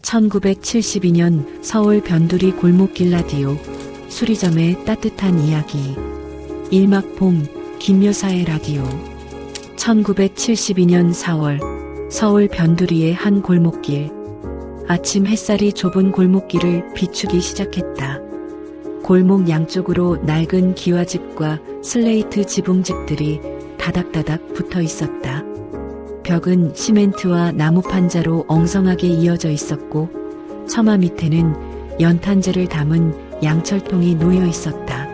1972년 서울 변두리 골목길 라디오 수리점의 따뜻한 이야기. 일막봄 김여사의 라디오. 1972년 4월 서울 변두리의 한 골목길. 아침 햇살이 좁은 골목길을 비추기 시작했다. 골목 양쪽으로 낡은 기와집과 슬레이트 지붕집들이 다닥다닥 붙어 있었다. 벽은 시멘트와 나무 판자로 엉성하게 이어져 있었고 처마 밑에는 연탄재를 담은 양철통이 놓여 있었다.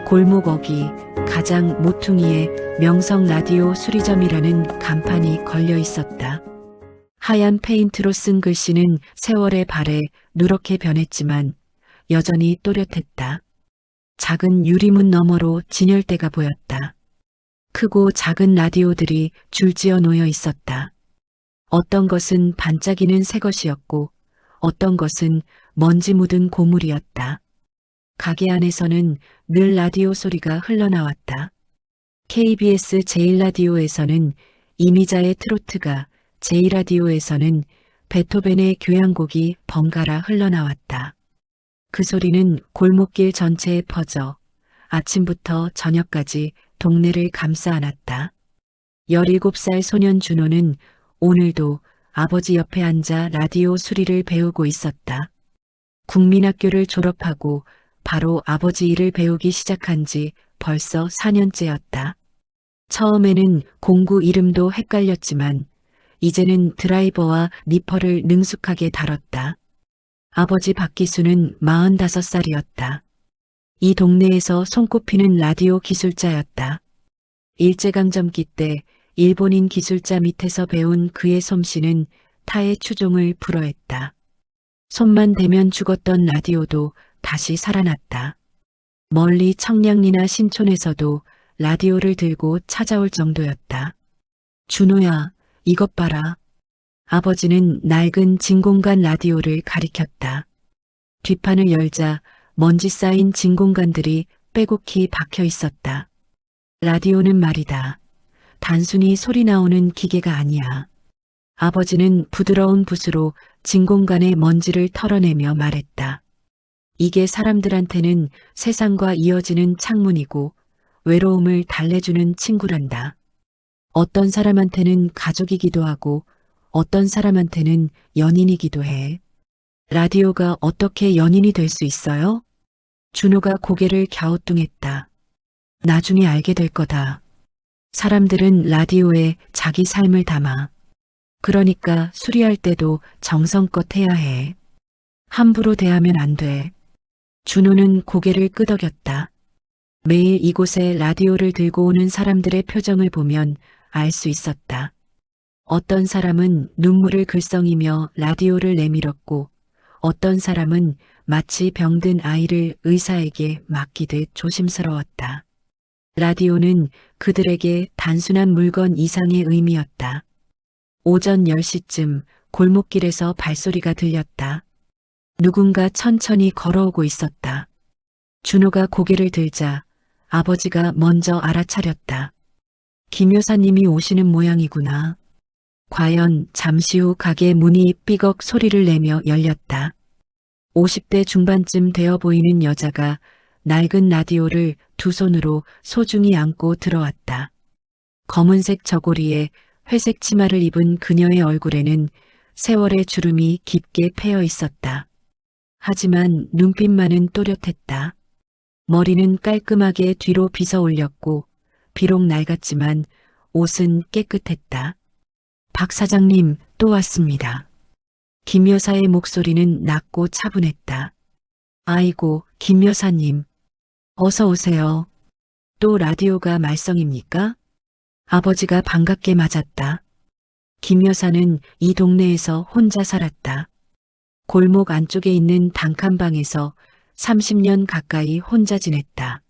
골목 어귀 가장 모퉁이에 명성 라디오 수리점이라는 간판이 걸려 있었다. 하얀 페인트로 쓴 글씨는 세월의 발에 누렇게 변했지만 여전히 또렷했다. 작은 유리문 너머로 진열대가 보였다. 크고 작은 라디오들이 줄지어 놓여 있었다. 어떤 것은 반짝이는 새 것이었고 어떤 것은 먼지 묻은 고물이었다. 가게 안에서는 늘 라디오 소리가 흘러나왔다. KBS 제1라디오에서는 이미자의 트로트가, 제2라디오에서는 베토벤의 교향곡이 번갈아 흘러나왔다. 그 소리는 골목길 전체에 퍼져 아침부터 저녁까지 동네를 감싸 안았다. 17살 소년 준호는 오늘도 아버지 옆에 앉아 라디오 수리를 배우고 있었다. 국민학교를 졸업하고 바로 아버지 일을 배우기 시작한 지 벌써 4년째였다. 처음에는 공구 이름도 헷갈렸지만 이제는 드라이버와 니퍼를 능숙하게 다뤘다. 아버지 박기수는 45살이었다. 이 동네에서 손꼽히는 라디오 기술자였다. 일제강점기 때 일본인 기술자 밑에서 배운 그의 솜씨는 타의 추종을 불허했다. 손만 대면 죽었던 라디오도 다시 살아났다. 멀리 청량리나 신촌에서도 라디오를 들고 찾아올 정도였다. 준호야, 이것 봐라. 아버지는 낡은 진공관 라디오를 가리켰다. 뒷판을 열자 먼지 쌓인 진공관들이 빼곡히 박혀 있었다. 라디오는 말이다. 단순히 소리 나오는 기계가 아니야. 아버지는 부드러운 붓으로 진공관의 먼지를 털어내며 말했다. 이게 사람들한테는 세상과 이어지는 창문이고 외로움을 달래주는 친구란다. 어떤 사람한테는 가족이기도 하고 어떤 사람한테는 연인이기도 해. 라디오가 어떻게 연인이 될 수 있어요? 준호가 고개를 갸우뚱했다. 나중에 알게 될 거다. 사람들은 라디오에 자기 삶을 담아. 그러니까 수리할 때도 정성껏 해야 해. 함부로 대하면 안 돼. 준호는 고개를 끄덕였다. 매일 이곳에 라디오를 들고 오는 사람들의 표정을 보면 알 수 있었다. 어떤 사람은 눈물을 글썽이며 라디오를 내밀었고 어떤 사람은 마치 병든 아이를 의사에게 맡기듯 조심스러웠다. 라디오는 그들에게 단순한 물건 이상의 의미였다. 오전 10시쯤 골목길에서 발소리가 들렸다. 누군가 천천히 걸어오고 있었다. 준호가 고개를 들자 아버지가 먼저 알아차렸다. 김 여사님이 오시는 모양이구나. 과연 잠시 후 가게 문이 삐걱 소리를 내며 열렸다. 50대 중반쯤 되어 보이는 여자가 낡은 라디오를 두 손으로 소중히 안고 들어왔다. 검은색 저고리에 회색 치마를 입은 그녀의 얼굴에는 세월의 주름이 깊게 패여 있었다. 하지만 눈빛만은 또렷했다. 머리는 깔끔하게 뒤로 빗어 올렸고 비록 낡았지만 옷은 깨끗했다. 박 사장님, 또 왔습니다. 김 여사의 목소리는 낮고 차분했다. 아이고, 김 여사님. 어서 오세요. 또 라디오가 말썽입니까? 아버지가 반갑게 맞았다. 김 여사는 이 동네에서 혼자 살았다. 골목 안쪽에 있는 단칸방에서 30년 가까이 혼자 지냈다.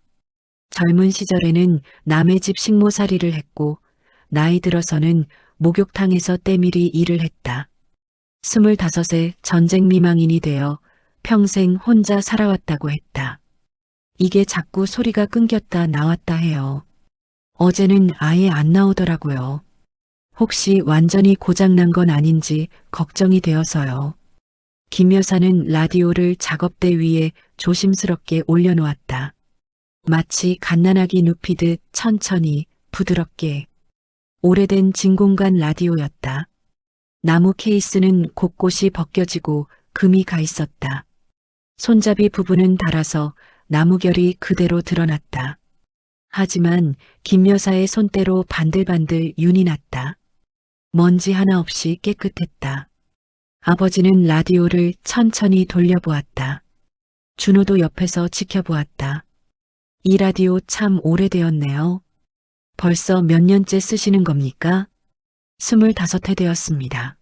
젊은 시절에는 남의 집 식모살이를 했고 나이 들어서는 목욕탕에서 때밀이 일을 했다. 25에 전쟁 미망인이 되어 평생 혼자 살아왔다고 했다. 이게 자꾸 소리가 끊겼다 나왔다 해요. 어제는 아예 안 나오더라고요. 혹시 완전히 고장난 건 아닌지 걱정이 되어서요. 김 여사는 라디오를 작업대 위에 조심스럽게 올려놓았다. 마치 갓난아기 눕히듯 천천히 부드럽게. 오래된 진공관 라디오였다. 나무 케이스는 곳곳이 벗겨지고 금이 가 있었다. 손잡이 부분은 닳아서 나무결이 그대로 드러났다. 하지만 김 여사의 손때로 반들반들 윤이 났다. 먼지 하나 없이 깨끗했다. 아버지는 라디오를 천천히 돌려보았다. 준호도 옆에서 지켜보았다. 이 라디오 참 오래되었네요. 벌써 몇 년째 쓰시는 겁니까? 25회 되었습니다.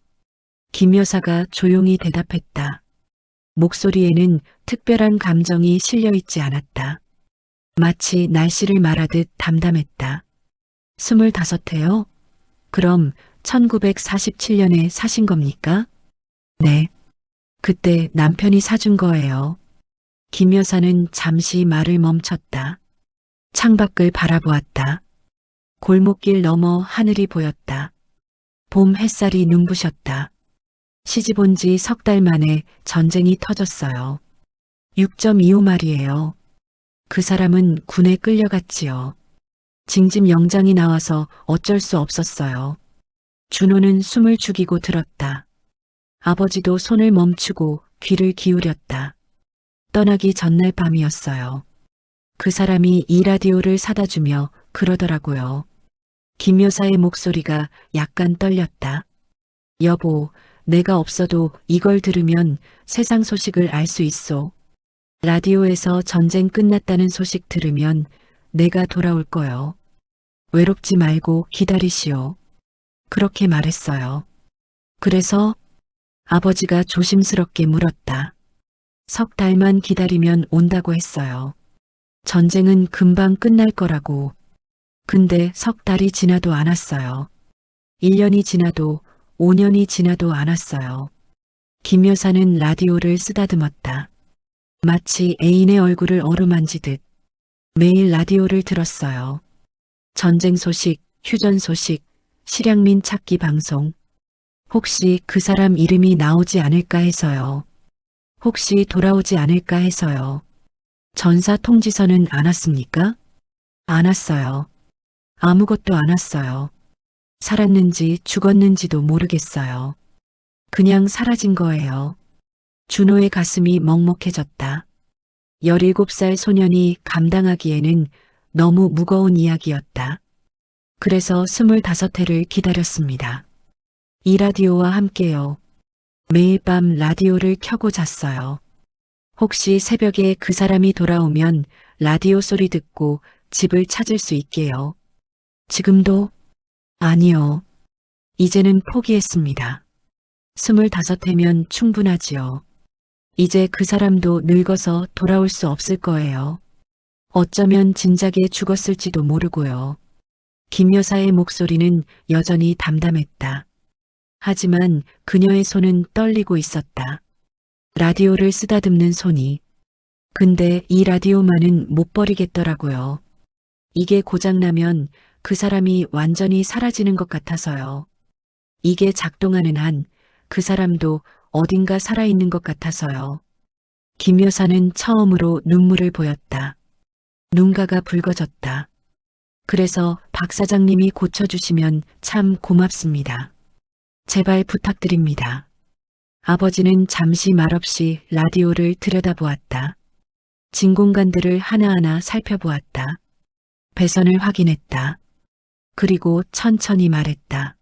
김 여사가 조용히 대답했다. 목소리에는 특별한 감정이 실려 있지 않았다. 마치 날씨를 말하듯 담담했다. 25회요? 그럼 1947년에 사신 겁니까? 네. 그때 남편이 사준 거예요. 김 여사는 잠시 말을 멈췄다. 창밖을 바라보았다. 골목길 너머 하늘이 보였다. 봄 햇살이 눈부셨다. 시집 온 지 석 달 만에 전쟁이 터졌어요. 6.25 말이에요. 그 사람은 군에 끌려갔지요. 징집 영장이 나와서 어쩔 수 없었어요. 준호는 숨을 죽이고 들었다. 아버지도 손을 멈추고 귀를 기울였다. 떠나기 전날 밤이었어요. 그 사람이 이 라디오를 사다 주며 그러더라고요. 김 여사의 목소리가 약간 떨렸다. 여보, 내가 없어도 이걸 들으면 세상 소식을 알 수 있어. 라디오에서 전쟁 끝났다는 소식 들으면 내가 돌아올 거요. 외롭지 말고 기다리시오. 그렇게 말했어요. 그래서 아버지가 조심스럽게 물었다. 석 달만 기다리면 온다고 했어요. 전쟁은 금방 끝날 거라고. 근데 석 달이 지나도 않았어요. 1년이 지나도 5년이 지나도 않았어요. 김 여사는 라디오를 쓰다듬었다. 마치 애인의 얼굴을 어루만지듯 매일 라디오를 들었어요. 전쟁 소식, 휴전 소식, 실향민 찾기 방송. 혹시 그 사람 이름이 나오지 않을까 해서요. 혹시 돌아오지 않을까 해서요. 전사 통지서는 안 왔습니까? 안 왔어요. 아무것도 안 왔어요. 살았는지 죽었는지도 모르겠어요. 그냥 사라진 거예요. 준호의 가슴이 먹먹해졌다. 17살 소년이 감당하기에는 너무 무거운 이야기였다. 그래서 25회를 기다렸습니다. 이 라디오와 함께요. 매일 밤 라디오를 켜고 잤어요. 혹시 새벽에 그 사람이 돌아오면 라디오 소리 듣고 집을 찾을 수 있게요. 지금도? 아니요. 이제는 포기했습니다. 25회면 충분하지요. 이제 그 사람도 늙어서 돌아올 수 없을 거예요. 어쩌면 진작에 죽었을지도 모르고요. 김 여사의 목소리는 여전히 담담했다. 하지만 그녀의 손은 떨리고 있었다. 라디오를 쓰다듬는 손이. 근데 이 라디오만은 못 버리겠더라고요. 이게 고장나면 그 사람이 완전히 사라지는 것 같아서요. 이게 작동하는 한 그 사람도 어딘가 살아있는 것 같아서요. 김 여사는 처음으로 눈물을 보였다. 눈가가 붉어졌다. 그래서 박 사장님이 고쳐주시면 참 고맙습니다. 제발 부탁드립니다. 아버지는 잠시 말없이 라디오를 들여다보았다. 진공관들을 하나하나 살펴보았다. 배선을 확인했다. 그리고 천천히 말했다.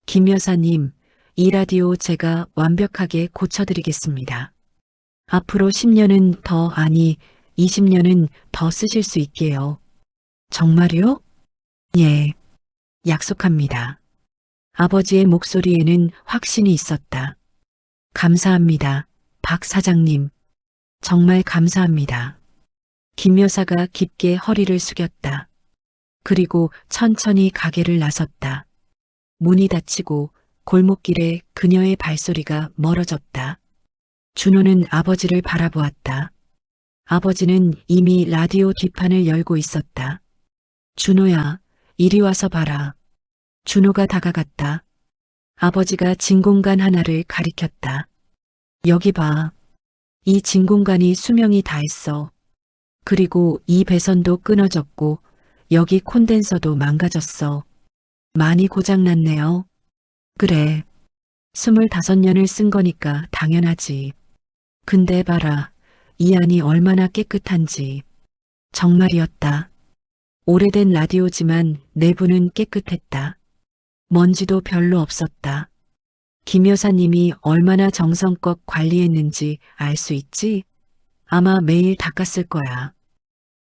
김 여사님, 이 라디오 제가 완벽하게 고쳐드리겠습니다. 앞으로 10년은 더 아니 20년은 더 쓰실 수 있게요. 정말요? 예, 약속합니다. 아버지의 목소리에는 확신이 있었다. 감사합니다, 박 사장님. 정말 감사합니다. 김 여사가 깊게 허리를 숙였다. 그리고 천천히 가게를 나섰다. 문이 닫히고 골목길에 그녀의 발소리가 멀어졌다. 준호는 아버지를 바라보았다. 아버지는 이미 라디오 뒷판을 열고 있었다. 준호야, 이리 와서 봐라. 준호가 다가갔다. 아버지가 진공관 하나를 가리켰다. 여기 봐. 이 진공관이 수명이 다했어. 그리고 이 배선도 끊어졌고 여기 콘덴서도 망가졌어. 많이 고장났네요. 그래. 25년을 쓴 거니까 당연하지. 근데 봐라. 이 안이 얼마나 깨끗한지. 정말이었다. 오래된 라디오지만 내부는 깨끗했다. 먼지도 별로 없었다. 김 여사님이 얼마나 정성껏 관리했는지 알 수 있지? 아마 매일 닦았을 거야.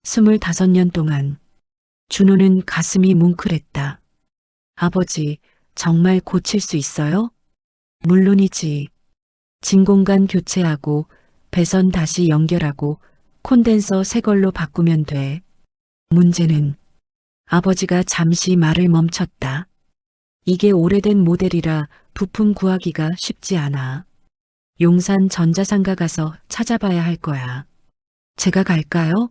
25년 동안. 준호는 가슴이 뭉클했다. 아버지, 정말 고칠 수 있어요? 물론이지. 진공관 교체하고 배선 다시 연결하고 콘덴서 새 걸로 바꾸면 돼. 문제는 아버지가 잠시 말을 멈췄다. 이게 오래된 모델이라 부품 구하기가 쉽지 않아. 용산 전자상가 가서 찾아봐야 할 거야. 제가 갈까요?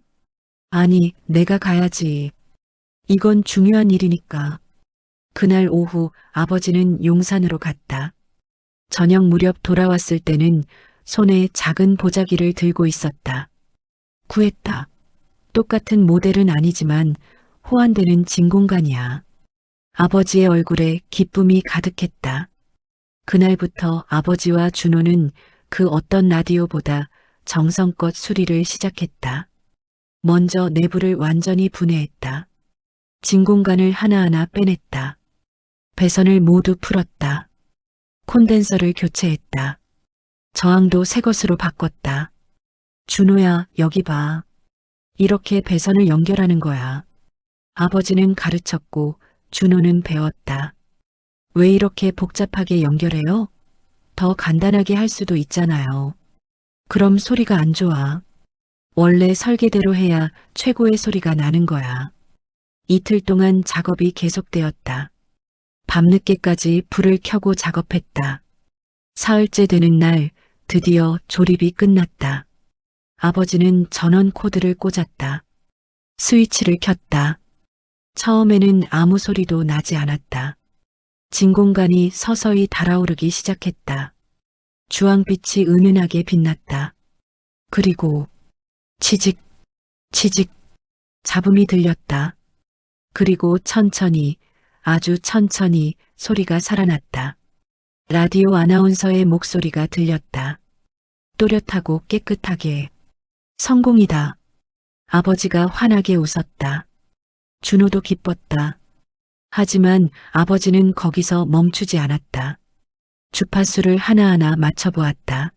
아니, 내가 가야지. 이건 중요한 일이니까. 그날 오후 아버지는 용산으로 갔다. 저녁 무렵 돌아왔을 때는 손에 작은 보자기를 들고 있었다. 구했다. 똑같은 모델은 아니지만 호환되는 진공관이야. 아버지의 얼굴에 기쁨이 가득했다. 그날부터 아버지와 준호는 그 어떤 라디오보다 정성껏 수리를 시작했다. 먼저 내부를 완전히 분해했다. 진공관을 하나하나 빼냈다. 배선을 모두 풀었다. 콘덴서를 교체했다. 저항도 새 것으로 바꿨다. 준호야, 여기 봐. 이렇게 배선을 연결하는 거야. 아버지는 가르쳤고 준호는 배웠다. 왜 이렇게 복잡하게 연결해요? 더 간단하게 할 수도 있잖아요. 그럼 소리가 안 좋아. 원래 설계대로 해야 최고의 소리가 나는 거야. 이틀 동안 작업이 계속되었다. 밤늦게까지 불을 켜고 작업했다. 사흘째 되는 날 드디어 조립이 끝났다. 아버지는 전원 코드를 꽂았다. 스위치를 켰다. 처음에는 아무 소리도 나지 않았다. 진공관이 서서히 달아오르기 시작했다. 주황빛이 은은하게 빛났다. 그리고 치직, 치직, 잡음이 들렸다. 그리고 천천히, 아주 천천히 소리가 살아났다. 라디오 아나운서의 목소리가 들렸다. 또렷하고 깨끗하게. 성공이다. 아버지가 환하게 웃었다. 준호도 기뻤다. 하지만 아버지는 거기서 멈추지 않았다. 주파수를 하나하나 맞춰보았다.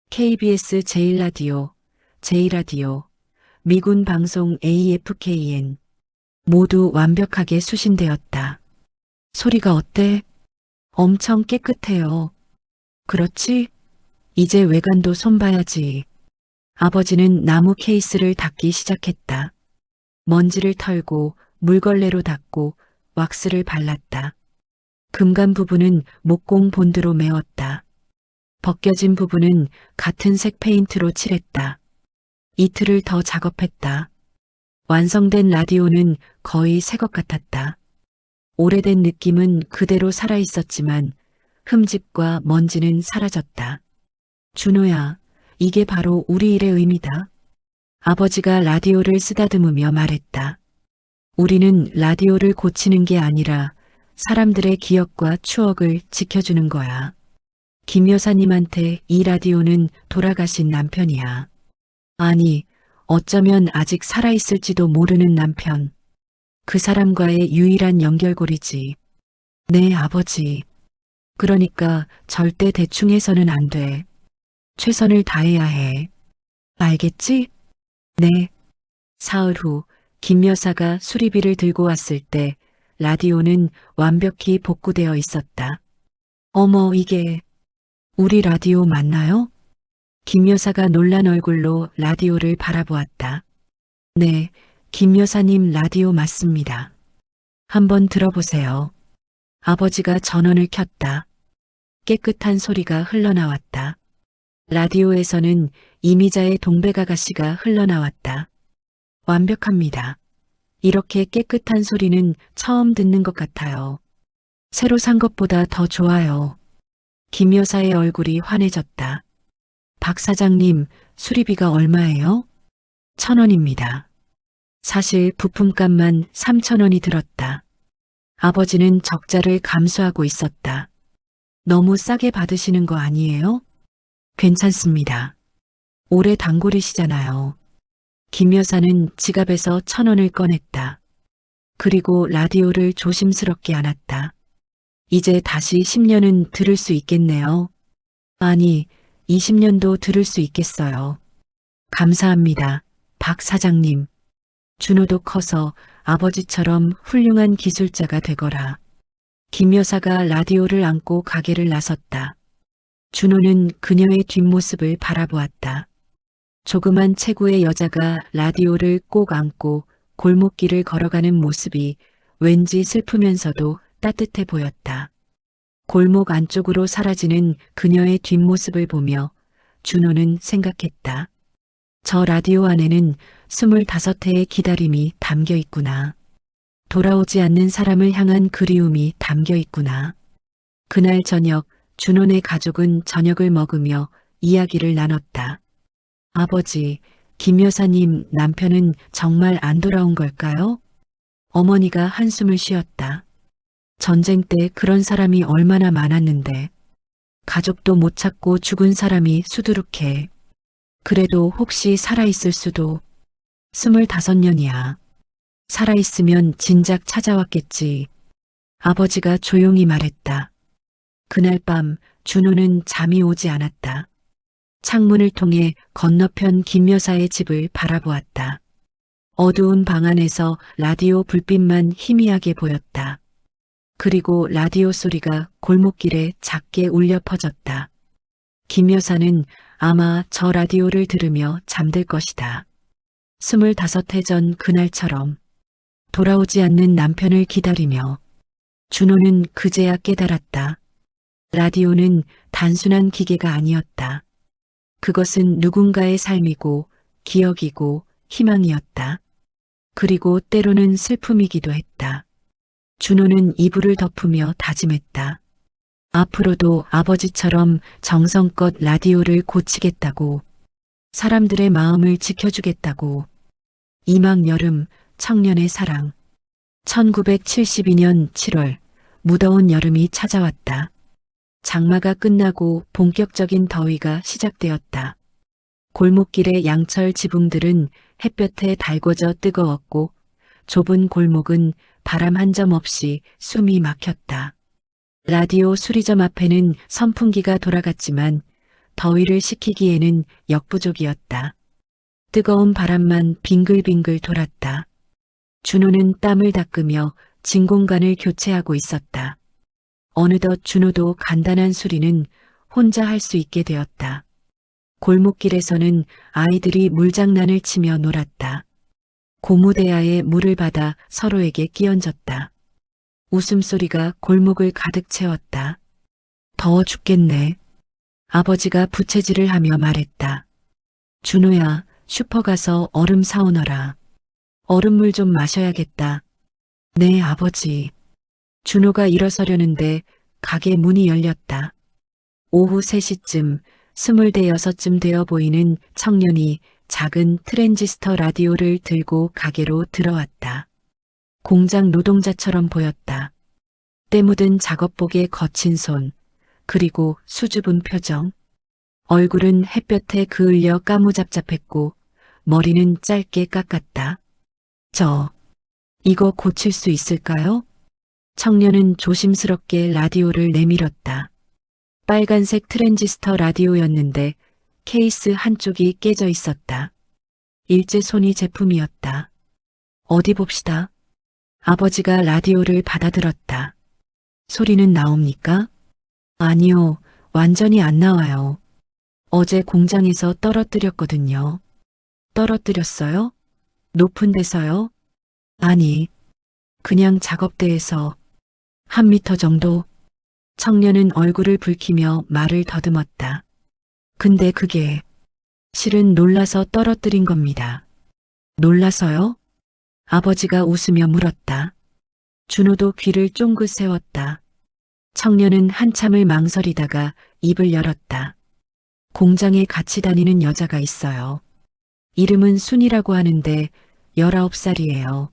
KBS 제1라디오, J라디오, 미군 방송 AFKN 모두 완벽하게 수신되었다. 소리가 어때? 엄청 깨끗해요. 그렇지? 이제 외관도 손봐야지. 아버지는 나무 케이스를 닦기 시작했다. 먼지를 털고 물걸레로 닦고 왁스를 발랐다. 금간 부분은 목공 본드로 메웠다. 벗겨진 부분은 같은 색 페인트로 칠했다. 이틀을 더 작업했다. 완성된 라디오는 거의 새 것 같았다. 오래된 느낌은 그대로 살아있었지만 흠집과 먼지는 사라졌다. 준호야, 이게 바로 우리 일의 의미다. 아버지가 라디오를 쓰다듬으며 말했다. 우리는 라디오를 고치는 게 아니라 사람들의 기억과 추억을 지켜주는 거야. 김 여사님한테 이 라디오는 돌아가신 남편이야. 아니, 어쩌면 아직 살아있을지도 모르는 남편. 그 사람과의 유일한 연결고리지. 네, 아버지. 그러니까 절대 대충 해서는 안 돼. 최선을 다해야 해. 알겠지? 네. 사흘 후 김 여사가 수리비를 들고 왔을 때 라디오는 완벽히 복구되어 있었다. 어머, 이게 우리 라디오 맞나요? 김 여사가 놀란 얼굴로 라디오를 바라보았다. 네, 김 여사님 라디오 맞습니다. 한번 들어보세요. 아버지가 전원을 켰다. 깨끗한 소리가 흘러나왔다. 라디오에서는 이미자의 동백아가씨가 흘러나왔다. 완벽합니다. 이렇게 깨끗한 소리는 처음 듣는 것 같아요. 새로 산 것보다 더 좋아요. 김 여사의 얼굴이 환해졌다. 박 사장님, 수리비가 얼마예요? 1,000원입니다. 사실 부품값만 3,000원이 들었다. 아버지는 적자를 감수하고 있었다. 너무 싸게 받으시는 거 아니에요? 괜찮습니다. 오래 단골이시잖아요. 김 여사는 지갑에서 1,000원을 꺼냈다. 그리고 라디오를 조심스럽게 안았다. 이제 다시 10년은 들을 수 있겠네요. 아니, 20년도 들을 수 있겠어요. 감사합니다, 박 사장님. 준호도 커서 아버지처럼 훌륭한 기술자가 되거라. 김 여사가 라디오를 안고 가게를 나섰다. 준호는 그녀의 뒷모습을 바라보았다. 조그만 체구의 여자가 라디오를 꼭 안고 골목길을 걸어가는 모습이 왠지 슬프면서도 따뜻해 보였다. 골목 안쪽으로 사라지는 그녀의 뒷모습을 보며 준호는 생각했다. 저 라디오 안에는 25회의 기다림이 담겨 있구나. 돌아오지 않는 사람을 향한 그리움이 담겨 있구나. 그날 저녁 준호네 가족은 저녁을 먹으며 이야기를 나눴다. 아버지, 김 여사님 남편은 정말 안 돌아온 걸까요? 어머니가 한숨을 쉬었다. 전쟁 때 그런 사람이 얼마나 많았는데 가족도 못 찾고 죽은 사람이 수두룩해. 그래도 혹시 살아있을 수도. 25년이야. 살아있으면 진작 찾아왔겠지. 아버지가 조용히 말했다. 그날 밤 준호는 잠이 오지 않았다. 창문을 통해 건너편 김 여사의 집을 바라보았다. 어두운 방 안에서 라디오 불빛만 희미하게 보였다. 그리고 라디오 소리가 골목길에 작게 울려 퍼졌다. 김 여사는 아마 저 라디오를 들으며 잠들 것이다. 25해 전 그날처럼 돌아오지 않는 남편을 기다리며 준호는 그제야 깨달았다. 라디오는 단순한 기계가 아니었다. 그것은 누군가의 삶이고 기억이고 희망이었다. 그리고 때로는 슬픔이기도 했다. 준호는 이불을 덮으며 다짐했다. 앞으로도 아버지처럼 정성껏 라디오를 고치겠다고, 사람들의 마음을 지켜주겠다고. 이막 여름, 청년의 사랑. 1972년 7월, 무더운 여름이 찾아왔다. 장마가 끝나고 본격적인 더위가 시작되었다. 골목길의 양철 지붕들은 햇볕에 달궈져 뜨거웠고 좁은 골목은 바람 한 점 없이 숨이 막혔다. 라디오 수리점 앞에는 선풍기가 돌아갔지만 더위를 식히기에는 역부족이었다. 뜨거운 바람만 빙글빙글 돌았다. 준호는 땀을 닦으며 진공관을 교체하고 있었다. 어느덧 준호도 간단한 수리는 혼자 할 수 있게 되었다. 골목길에서는 아이들이 물장난을 치며 놀았다. 고무대야에 물을 받아 서로에게 끼얹었다. 웃음소리가 골목을 가득 채웠다. 더워 죽겠네. 아버지가 부채질을 하며 말했다. 준호야, 슈퍼 가서 얼음 사오너라. 얼음물 좀 마셔야겠다. 네, 아버지. 준호가 일어서려는데 가게 문이 열렸다. 오후 3시쯤 26쯤 되어 보이는 청년이 작은 트랜지스터 라디오를 들고 가게로 들어왔다. 공장 노동자처럼 보였다. 때 묻은 작업복에 거친 손, 그리고 수줍은 표정. 얼굴은 햇볕에 그을려 까무잡잡했고 머리는 짧게 깎았다. 이거 고칠 수 있을까요? 청년은 조심스럽게 라디오를 내밀었다. 빨간색 트랜지스터 라디오였는데 케이스 한쪽이 깨져 있었다. 일제손이 제품이었다. 어디 봅시다. 아버지가 라디오를 받아들었다. 소리는 나옵니까? 아니요, 완전히 안 나와요. 어제 공장에서 떨어뜨렸거든요. 떨어뜨렸어요? 높은 데서요? 아니, 그냥 작업대에서. 1미터 정도. 청년은 얼굴을 붉히며 말을 더듬었다. 근데 그게 실은 놀라서 떨어뜨린 겁니다. 놀라서요? 아버지가 웃으며 물었다. 준호도 귀를 쫑긋 세웠다. 청년은 한참을 망설이다가 입을 열었다. 공장에 같이 다니는 여자가 있어요. 이름은 순이라고 하는데 19살이에요.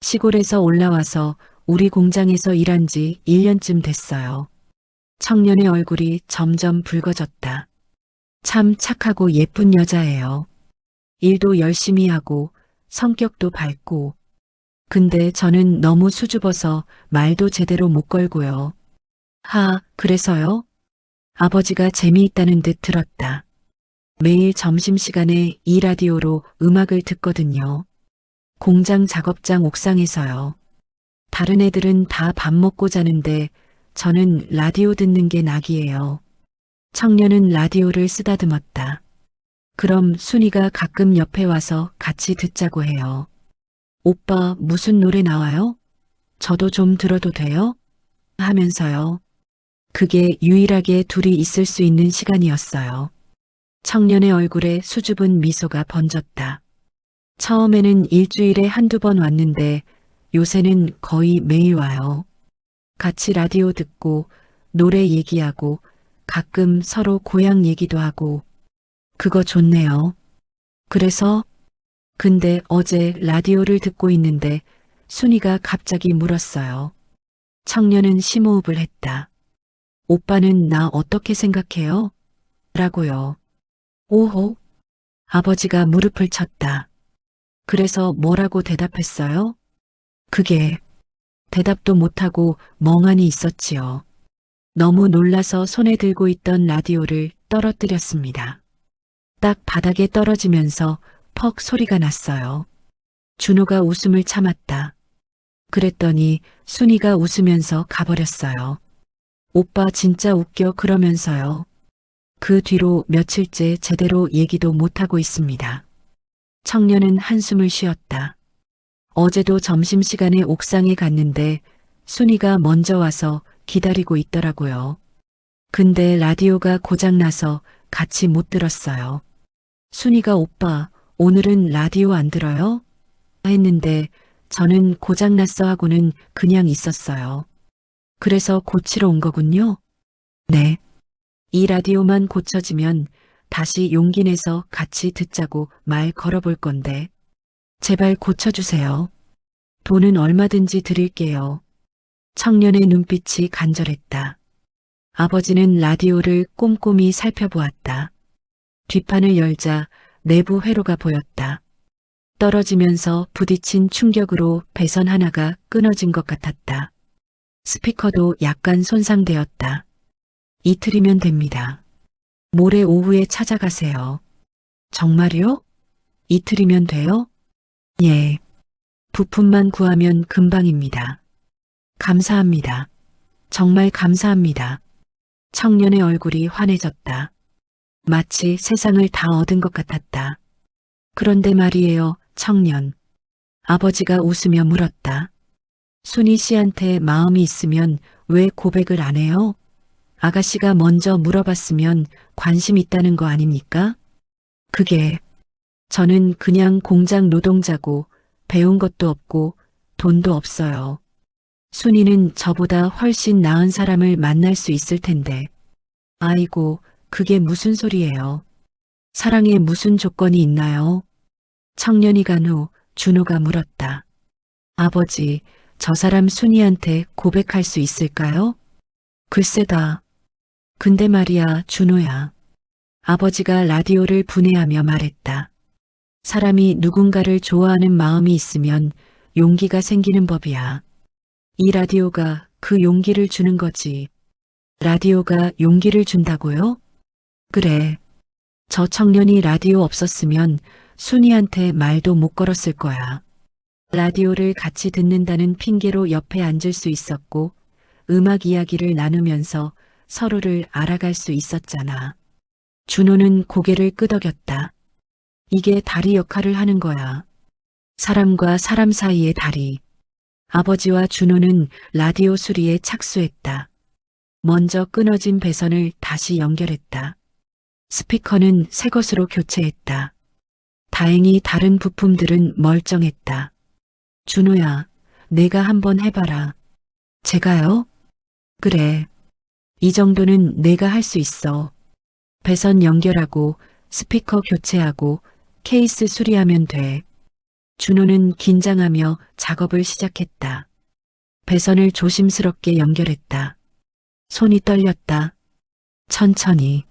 시골에서 올라와서 우리 공장에서 일한 지 1년쯤 됐어요. 청년의 얼굴이 점점 붉어졌다. 참 착하고 예쁜 여자예요. 일도 열심히 하고 성격도 밝고. 근데 저는 너무 수줍어서 말도 제대로 못 걸고요. 그래서요? 아버지가 재미있다는 듯 들었다. 매일 점심시간에 이 라디오로 음악을 듣거든요. 공장 작업장 옥상에서요. 다른 애들은 다 밥 먹고 자는데 저는 라디오 듣는 게 낙이에요. 청년은 라디오를 쓰다듬었다. 그럼 순이가 가끔 옆에 와서 같이 듣자고 해요. 오빠 무슨 노래 나와요? 저도 좀 들어도 돼요? 하면서요. 그게 유일하게 둘이 있을 수 있는 시간이었어요. 청년의 얼굴에 수줍은 미소가 번졌다. 처음에는 일주일에 한두 번 왔는데 요새는 거의 매일 와요. 같이 라디오 듣고 노래 얘기하고 가끔 서로 고향 얘기도 하고. 그거 좋네요. 그래서 근데 어제 라디오를 듣고 있는데 순이가 갑자기 물었어요. 청년은 심호흡을 했다. 오빠는 나 어떻게 생각해요? 라고요. 오호. 아버지가 무릎을 쳤다. 그래서 뭐라고 대답했어요? 그게 대답도 못하고 멍하니 있었지요. 너무 놀라서 손에 들고 있던 라디오를 떨어뜨렸습니다. 딱 바닥에 떨어지면서 퍽 소리가 났어요. 준호가 웃음을 참았다. 그랬더니 순이가 웃으면서 가버렸어요. 오빠 진짜 웃겨 그러면서요. 그 뒤로 며칠째 제대로 얘기도 못하고 있습니다. 청년은 한숨을 쉬었다. 어제도 점심시간에 옥상에 갔는데 순이가 먼저 와서 기다리고 있더라고요. 근데 라디오가 고장나서 같이 못 들었어요. 순이가 오빠, 오늘은 라디오 안 들어요? 했는데 저는 고장났어 하고는 그냥 있었어요. 그래서 고치러 온 거군요? 네. 이 라디오만 고쳐지면 다시 용기 내서 같이 듣자고 말 걸어볼 건데. 제발 고쳐주세요. 돈은 얼마든지 드릴게요. 청년의 눈빛이 간절했다. 아버지는 라디오를 꼼꼼히 살펴보았다. 뒷판을 열자 내부 회로가 보였다. 떨어지면서 부딪힌 충격으로 배선 하나가 끊어진 것 같았다. 스피커도 약간 손상되었다. 이틀이면 됩니다. 모레 오후에 찾아가세요. 정말요? 이틀이면 돼요? 예. 부품만 구하면 금방입니다. 감사합니다. 정말 감사합니다. 청년의 얼굴이 환해졌다. 마치 세상을 다 얻은 것 같았다. 그런데 말이에요, 청년. 아버지가 웃으며 물었다. 순이 씨한테 마음이 있으면 왜 고백을 안 해요? 아가씨가 먼저 물어봤으면 관심 있다는 거 아닙니까? 그게 저는 그냥 공장 노동자고 배운 것도 없고 돈도 없어요. 순이는 저보다 훨씬 나은 사람을 만날 수 있을 텐데. 아이고, 그게 무슨 소리예요? 사랑에 무슨 조건이 있나요? 청년이 간 후 준호가 물었다. 아버지, 저 사람 순이한테 고백할 수 있을까요? 글쎄다. 근데 말이야, 준호야. 아버지가 라디오를 분해하며 말했다. 사람이 누군가를 좋아하는 마음이 있으면 용기가 생기는 법이야. 이 라디오가 그 용기를 주는 거지. 라디오가 용기를 준다고요? 그래. 저 청년이 라디오 없었으면 순이한테 말도 못 걸었을 거야. 라디오를 같이 듣는다는 핑계로 옆에 앉을 수 있었고 음악 이야기를 나누면서 서로를 알아갈 수 있었잖아. 준호는 고개를 끄덕였다. 이게 다리 역할을 하는 거야. 사람과 사람 사이의 다리. 아버지와 준호는 라디오 수리에 착수했다. 먼저 끊어진 배선을 다시 연결했다. 스피커는 새 것으로 교체했다. 다행히 다른 부품들은 멀쩡했다. 준호야, 내가 한번 해봐라. 제가요? 그래. 이 정도는 내가 할 수 있어. 배선 연결하고 스피커 교체하고 케이스 수리하면 돼. 준호는 긴장하며 작업을 시작했다. 배선을 조심스럽게 연결했다. 손이 떨렸다. 천천히.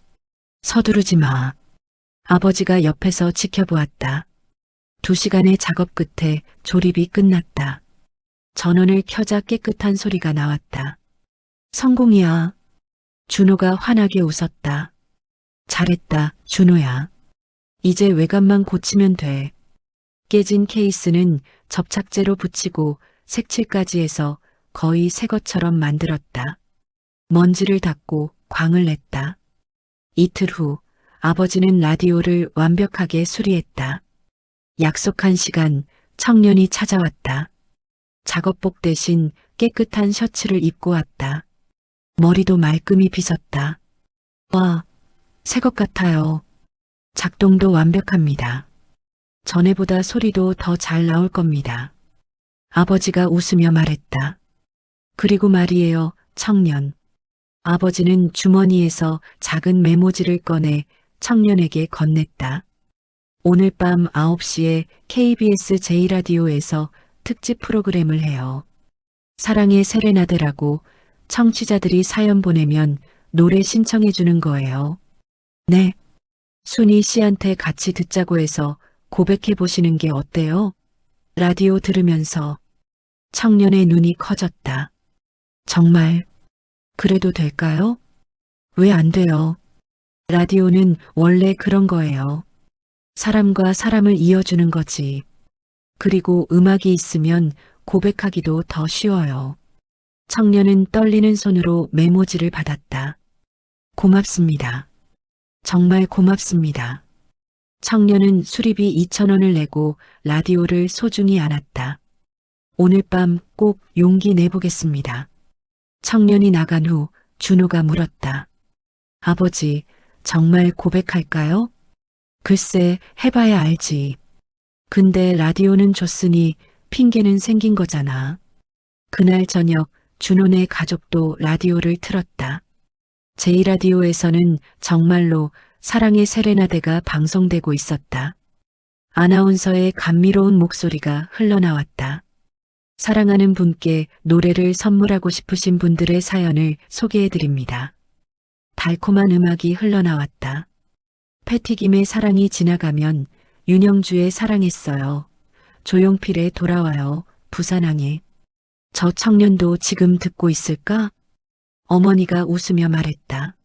서두르지 마. 아버지가 옆에서 지켜보았다. 2시간의 작업 끝에 조립이 끝났다. 전원을 켜자 깨끗한 소리가 나왔다. 성공이야. 준호가 환하게 웃었다. 잘했다, 준호야. 이제 외관만 고치면 돼. 깨진 케이스는 접착제로 붙이고 색칠까지 해서 거의 새 것처럼 만들었다. 먼지를 닦고 광을 냈다. 이틀 후 아버지는 라디오를 완벽하게 수리했다. 약속한 시간 청년이 찾아왔다. 작업복 대신 깨끗한 셔츠를 입고 왔다. 머리도 말끔히 빗었다. 와, 새 것 같아요. 작동도 완벽합니다. 전에보다 소리도 더 잘 나올 겁니다. 아버지가 웃으며 말했다. 그리고 말이에요, 청년. 아버지는 주머니에서 작은 메모지를 꺼내 청년에게 건넸다. 오늘 밤 9시에 KBS 제1라디오에서 특집 프로그램을 해요. 사랑의 세레나데라고 청취자들이 사연 보내면 노래 신청해 주는 거예요. 네. 순이 씨한테 같이 듣자고 해서 고백해 보시는 게 어때요? 라디오 들으면서 청년의 눈이 커졌다. 정말 그래도 될까요? 왜 안 돼요? 라디오는 원래 그런 거예요. 사람과 사람을 이어주는 거지. 그리고 음악이 있으면 고백하기도 더 쉬워요. 청년은 떨리는 손으로 메모지를 받았다. 고맙습니다. 정말 고맙습니다. 청년은 수리비 2,000원을 내고 라디오를 소중히 안았다. 오늘 밤 꼭 용기 내보겠습니다. 청년이 나간 후 준호가 물었다. 아버지, 정말 고백할까요? 글쎄, 해봐야 알지. 근데 라디오는 줬으니 핑계는 생긴 거잖아. 그날 저녁 준호네 가족도 라디오를 틀었다. 제2라디오에서는 정말로 사랑의 세레나데가 방송되고 있었다. 아나운서의 감미로운 목소리가 흘러나왔다. 사랑하는 분께 노래를 선물하고 싶으신 분들의 사연을 소개해드립니다. 달콤한 음악이 흘러나왔다. 패티김의 사랑이 지나가면 윤영주의 사랑했어요. 조용필의 돌아와요. 부산항에. 저 청년도 지금 듣고 있을까? 어머니가 웃으며 말했다.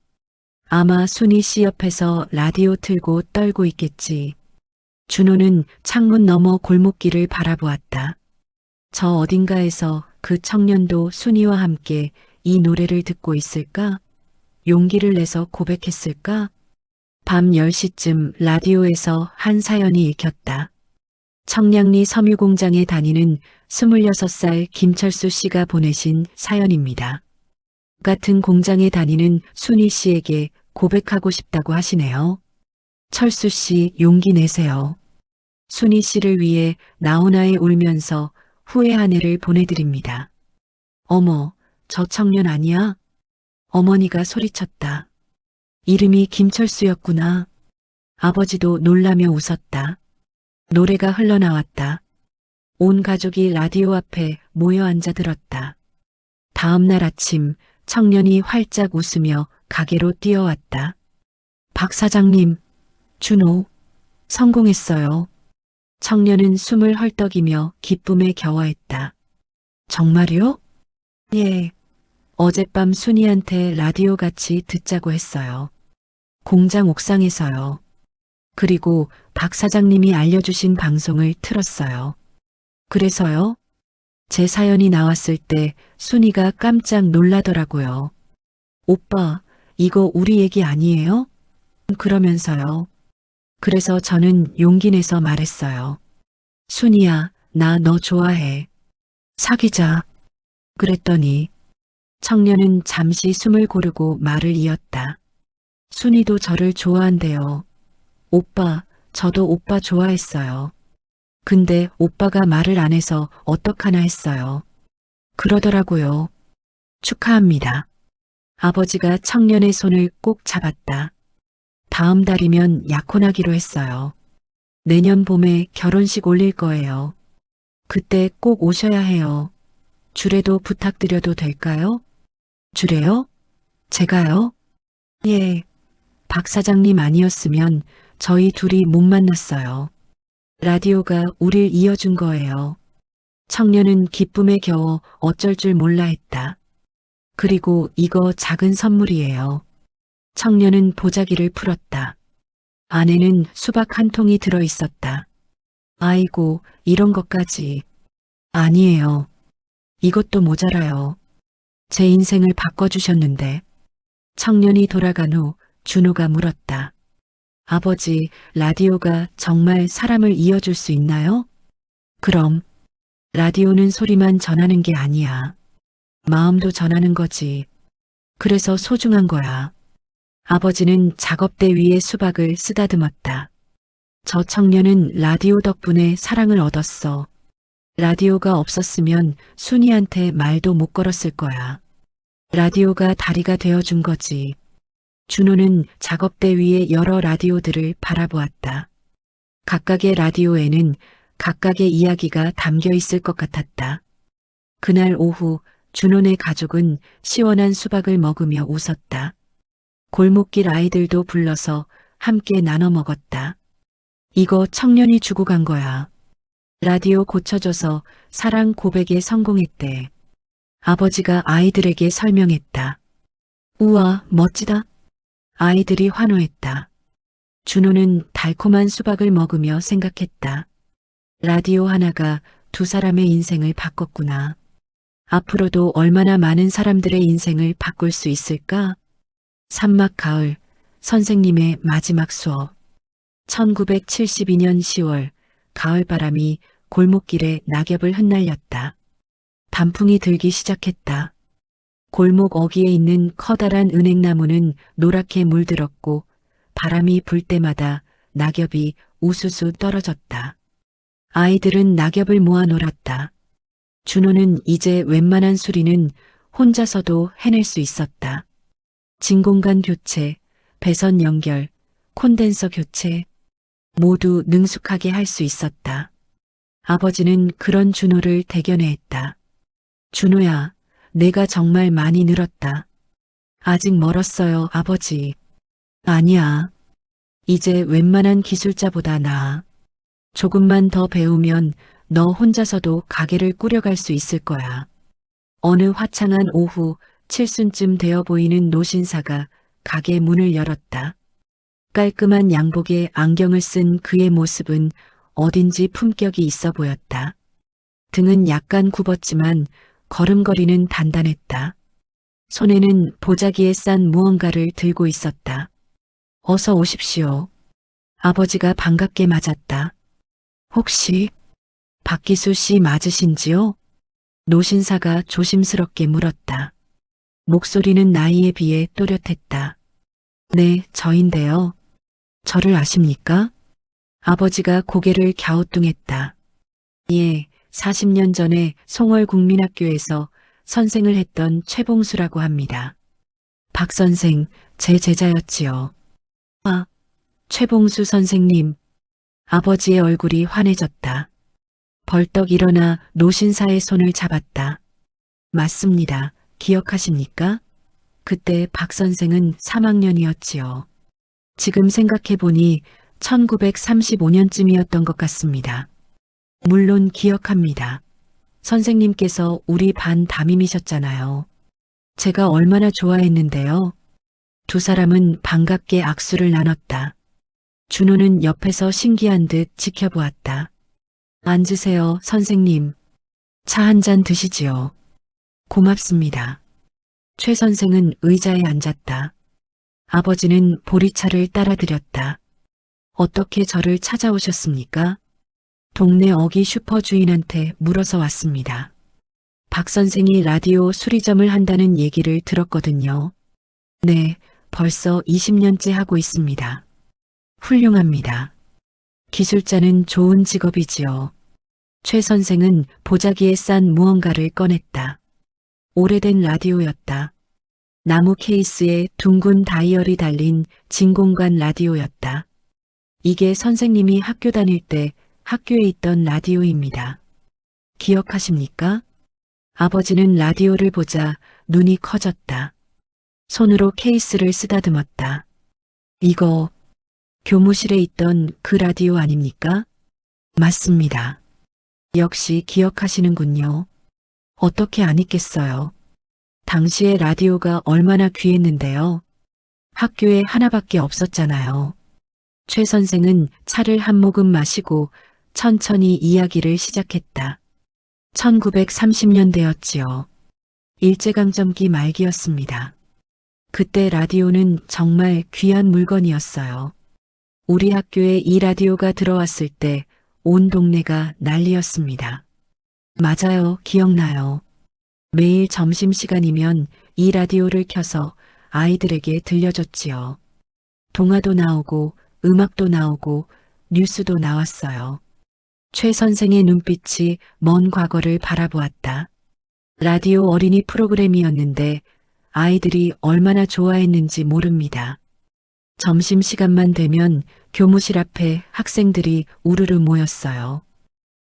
아마 순이 씨 옆에서 라디오 틀고 떨고 있겠지. 준호는 창문 너머 골목길을 바라보았다. 저 어딘가에서 그 청년도 순이와 함께 이 노래를 듣고 있을까? 용기를 내서 고백했을까? 밤 10시쯤 라디오에서 한 사연이 읽혔다. 청량리 섬유공장에 다니는 26살 김철수 씨가 보내신 사연입니다. 같은 공장에 다니는 순이 씨에게 고백하고 싶다고 하시네요. 철수 씨 용기 내세요. 순이 씨를 위해 나훈아에 울면서 후회 한 해를 보내드립니다. 어머, 저 청년 아니야? 어머니가 소리쳤다. 이름이 김철수였구나. 아버지도 놀라며 웃었다. 노래가 흘러나왔다. 온 가족이 라디오 앞에 모여 앉아 들었다. 다음 날 아침 청년이 활짝 웃으며 가게로 뛰어왔다. 박 사장님, 준호, 성공했어요. 청년은 숨을 헐떡이며 기쁨에 겨워했다. 정말요? 예. 어젯밤 순이한테 라디오 같이 듣자고 했어요. 공장 옥상에서요. 그리고 박 사장님이 알려주신 방송을 틀었어요. 그래서요? 제 사연이 나왔을 때 순이가 깜짝 놀라더라고요. 오빠, 이거 우리 얘기 아니에요? 그러면서요. 그래서 저는 용기 내서 말했어요. 순이야, 나 너 좋아해. 사귀자. 그랬더니 청년은 잠시 숨을 고르고 말을 이었다. 순이도 저를 좋아한대요. 오빠, 저도 오빠 좋아했어요. 근데 오빠가 말을 안 해서 어떡하나 했어요. 그러더라고요. 축하합니다. 아버지가 청년의 손을 꼭 잡았다. 다음 달이면 약혼하기로 했어요. 내년 봄에 결혼식 올릴 거예요. 그때 꼭 오셔야 해요. 주례도 부탁드려도 될까요? 주례요? 제가요? 예. 박 사장님 아니었으면 저희 둘이 못 만났어요. 라디오가 우릴 이어준 거예요. 청년은 기쁨에 겨워 어쩔 줄 몰라 했다. 그리고 이거 작은 선물이에요. 청년은 보자기를 풀었다. 안에는 수박 한 통이 들어 있었다. 아이고, 이런 것까지. 아니에요. 이것도 모자라요. 제 인생을 바꿔주셨는데. 청년이 돌아간 후 준호가 물었다. 아버지, 라디오가 정말 사람을 이어줄 수 있나요? 그럼, 라디오는 소리만 전하는 게 아니야. 마음도 전하는 거지. 그래서 소중한 거야. 아버지는 작업대 위에 수박을 쓰다듬었다. 저 청년은 라디오 덕분에 사랑을 얻었어. 라디오가 없었으면 순이한테 말도 못 걸었을 거야. 라디오가 다리가 되어준 거지. 준호는 작업대 위에 여러 라디오들을 바라보았다. 각각의 라디오에는 각각의 이야기가 담겨 있을 것 같았다. 그날 오후 준호네 가족은 시원한 수박을 먹으며 웃었다. 골목길 아이들도 불러서 함께 나눠 먹었다. 이거 청년이 주고 간 거야. 라디오 고쳐줘서 사랑 고백에 성공했대. 아버지가 아이들에게 설명했다. 우와, 멋지다. 아이들이 환호했다. 준호는 달콤한 수박을 먹으며 생각했다. 라디오 하나가 두 사람의 인생을 바꿨구나. 앞으로도 얼마나 많은 사람들의 인생을 바꿀 수 있을까? 산막 가을, 선생님의 마지막 수업. 1972년 10월, 가을바람이 골목길에 낙엽을 흩날렸다. 단풍이 들기 시작했다. 골목 어귀에 있는 커다란 은행나무는 노랗게 물들었고 바람이 불 때마다 낙엽이 우수수 떨어졌다. 아이들은 낙엽을 모아 놀았다. 준호는 이제 웬만한 수리는 혼자서도 해낼 수 있었다. 진공관 교체, 배선 연결, 콘덴서 교체 모두 능숙하게 할 수 있었다. 아버지는 그런 준호를 대견해 했다. 준호야, 내가 정말 많이 늘었다. 아직 멀었어요, 아버지. 아니야. 이제 웬만한 기술자보다 나아. 조금만 더 배우면 너 혼자서도 가게를 꾸려갈 수 있을 거야. 어느 화창한 오후 7순쯤 되어 보이는 노신사가 가게 문을 열었다. 깔끔한 양복에 안경을 쓴 그의 모습은 어딘지 품격이 있어 보였다. 등은 약간 굽었지만 걸음걸이는 단단했다. 손에는 보자기에 싼 무언가를 들고 있었다. 어서 오십시오. 아버지가 반갑게 맞았다. 혹시 박기수 씨 맞으신지요? 노신사가 조심스럽게 물었다. 목소리는 나이에 비해 또렷했다. 네, 저인데요. 저를 아십니까? 아버지가 고개를 갸우뚱했다. 예, 40년 전에 송월국민학교에서 선생을 했던 최봉수라고 합니다. 박 선생, 제 제자였지요. 아, 최봉수 선생님. 아버지의 얼굴이 환해졌다. 벌떡 일어나 노신사의 손을 잡았다. 맞습니다. 기억하십니까? 그때 박 선생은 3학년이었지요. 지금 생각해보니 1935년쯤이었던 것 같습니다. 물론 기억합니다. 선생님께서 우리 반 담임이셨잖아요. 제가 얼마나 좋아했는데요. 두 사람은 반갑게 악수를 나눴다. 준호는 옆에서 신기한 듯 지켜보았다. 앉으세요, 선생님. 차 한 잔 드시지요. 고맙습니다. 최 선생은 의자에 앉았다. 아버지는 보리차를 따라드렸다. 어떻게 저를 찾아오셨습니까? 동네 어기 슈퍼 주인한테 물어서 왔습니다. 박 선생이 라디오 수리점을 한다는 얘기를 들었거든요. 네, 벌써 20년째 하고 있습니다. 훌륭합니다. 기술자는 좋은 직업이지요. 최 선생은 보자기에 싼 무언가를 꺼냈다. 오래된 라디오였다. 나무 케이스에 둥근 다이얼이 달린 진공관 라디오였다. 이게 선생님이 학교 다닐 때 학교에 있던 라디오입니다. 기억하십니까? 아버지는 라디오를 보자 눈이 커졌다. 손으로 케이스를 쓰다듬었다. 이거 교무실에 있던 그 라디오 아닙니까? 맞습니다. 역시 기억하시는군요. 어떻게 안 있겠어요. 당시에 라디오가 얼마나 귀했는데요. 학교에 하나밖에 없었잖아요. 최 선생은 차를 한 모금 마시고 천천히 이야기를 시작했다. 1930년대였지요. 일제강점기 말기였습니다. 그때 라디오는 정말 귀한 물건이었어요. 우리 학교에 이 라디오가 들어왔을 때 온 동네가 난리였습니다. 맞아요, 기억나요. 매일 점심시간이면 이 라디오를 켜서 아이들에게 들려줬지요. 동화도 나오고 음악도 나오고 뉴스도 나왔어요. 최 선생의 눈빛이 먼 과거를 바라보았다. 라디오 어린이 프로그램이었는데 아이들이 얼마나 좋아했는지 모릅니다. 점심시간만 되면 교무실 앞에 학생들이 우르르 모였어요.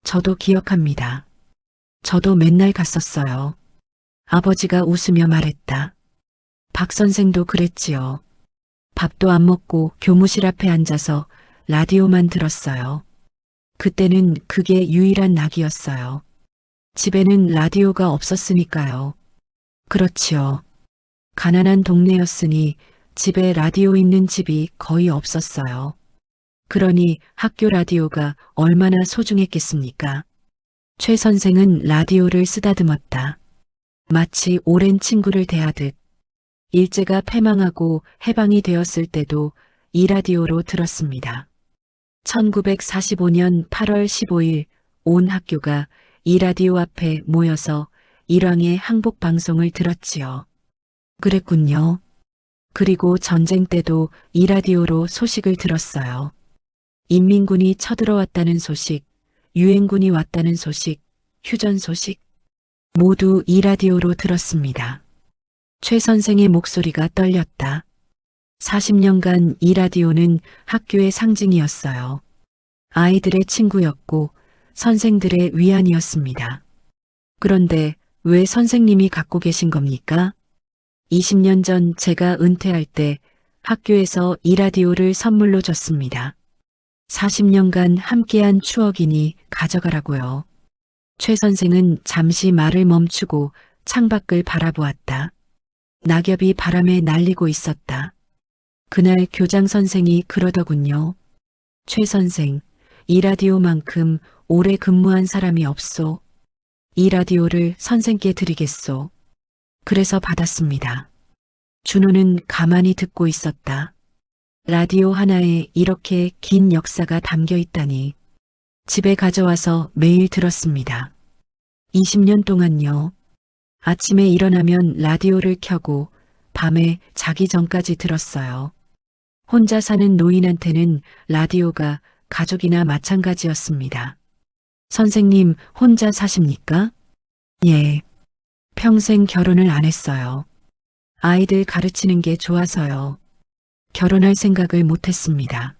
저도 기억합니다. 저도 맨날 갔었어요. 아버지가 웃으며 말했다. 박 선생도 그랬지요. 밥도 안 먹고 교무실 앞에 앉아서 라디오만 들었어요. 그때는 그게 유일한 낙이었어요. 집에는 라디오가 없었으니까요. 그렇지요. 가난한 동네였으니 집에 라디오 있는 집이 거의 없었어요. 그러니 학교 라디오가 얼마나 소중했겠습니까? 최 선생은 라디오를 쓰다듬었다. 마치 오랜 친구를 대하듯. 일제가 패망하고 해방이 되었을 때도 이 라디오로 들었습니다. 1945년 8월 15일 온 학교가 이 라디오 앞에 모여서 일왕의 항복 방송을 들었지요. 그랬군요. 그리고 전쟁 때도 이 라디오로 소식을 들었어요. 인민군이 쳐들어왔다는 소식, 유엔군이 왔다는 소식, 휴전 소식, 모두 이 라디오로 들었습니다. 최 선생의 목소리가 떨렸다. 40년간 이 라디오는 학교의 상징이었어요. 아이들의 친구였고 선생들의 위안이었습니다. 그런데 왜 선생님이 갖고 계신 겁니까? 20년 전 제가 은퇴할 때 학교에서 이 라디오를 선물로 줬습니다. 40년간 함께한 추억이니 가져가라고요. 최 선생은 잠시 말을 멈추고 창밖을 바라보았다. 낙엽이 바람에 날리고 있었다. 그날 교장 선생이 그러더군요. 최 선생, 이 라디오만큼 오래 근무한 사람이 없소. 이 라디오를 선생께 드리겠소. 그래서 받았습니다. 준호는 가만히 듣고 있었다. 라디오 하나에 이렇게 긴 역사가 담겨 있다니. 집에 가져와서 매일 들었습니다. 20년 동안요. 아침에 일어나면 라디오를 켜고 밤에 자기 전까지 들었어요. 혼자 사는 노인한테는 라디오가 가족이나 마찬가지였습니다. 선생님 혼자 사십니까? 예. 평생 결혼을 안 했어요. 아이들 가르치는 게 좋아서요. 결혼할 생각을 못 했습니다.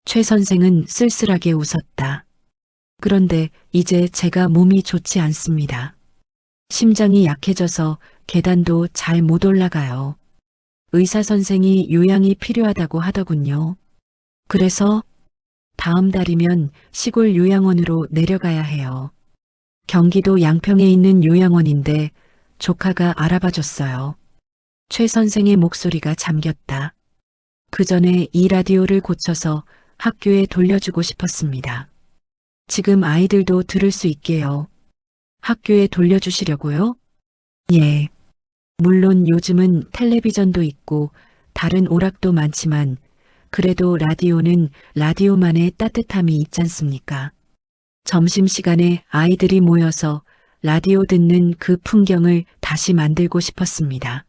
최 선생은 쓸쓸하게 웃었다. 그런데 이제 제가 몸이 좋지 않습니다. 심장이 약해져서 계단도 잘 못 올라가요. 의사 선생이 요양이 필요하다고 하더군요. 그래서 다음 달이면 시골 요양원으로 내려가야 해요. 경기도 양평에 있는 요양원인데 조카가 알아봐 줬어요. 최 선생의 목소리가 잠겼다. 그 전에 이 라디오를 고쳐서 학교에 돌려주고 싶었습니다. 지금 아이들도 들을 수 있게요. 학교에 돌려주시려고요? 예. 물론 요즘은 텔레비전도 있고 다른 오락도 많지만 그래도 라디오는 라디오만의 따뜻함이 있지 않습니까? 점심시간에 아이들이 모여서 라디오 듣는 그 풍경을 다시 만들고 싶었습니다.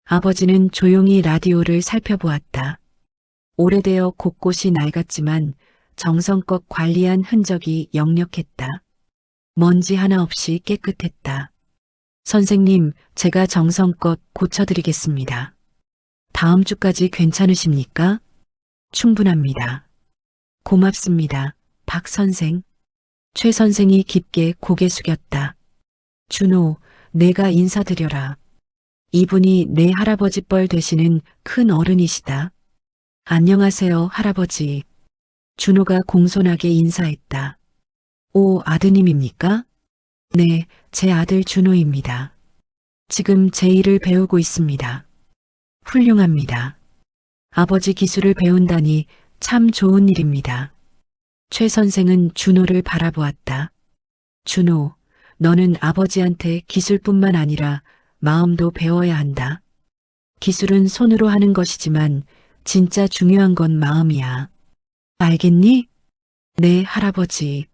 아버지는 조용히 라디오를 살펴보았다. 오래되어 곳곳이 낡았지만 정성껏 관리한 흔적이 역력했다. 먼지 하나 없이 깨끗했다. 선생님, 제가 정성껏 고쳐드리겠습니다. 다음 주까지 괜찮으십니까? 충분합니다. 고맙습니다. 박 선생. 최 선생이 깊게 고개 숙였다. 준호, 내가 인사드려라. 이분이 내 할아버지 뻘 되시는 큰 어른이시다. 안녕하세요, 할아버지. 준호가 공손하게 인사했다. 오, 아드님입니까? 네, 제 아들 준호입니다. 지금 제 일을 배우고 있습니다. 훌륭합니다. 아버지 기술을 배운다니 참 좋은 일입니다. 최 선생은 준호를 바라보았다. 준호, 너는 아버지한테 기술뿐만 아니라 마음도 배워야 한다. 기술은 손으로 하는 것이지만 진짜 중요한 건 마음이야. 알겠니? 네, 할아버지.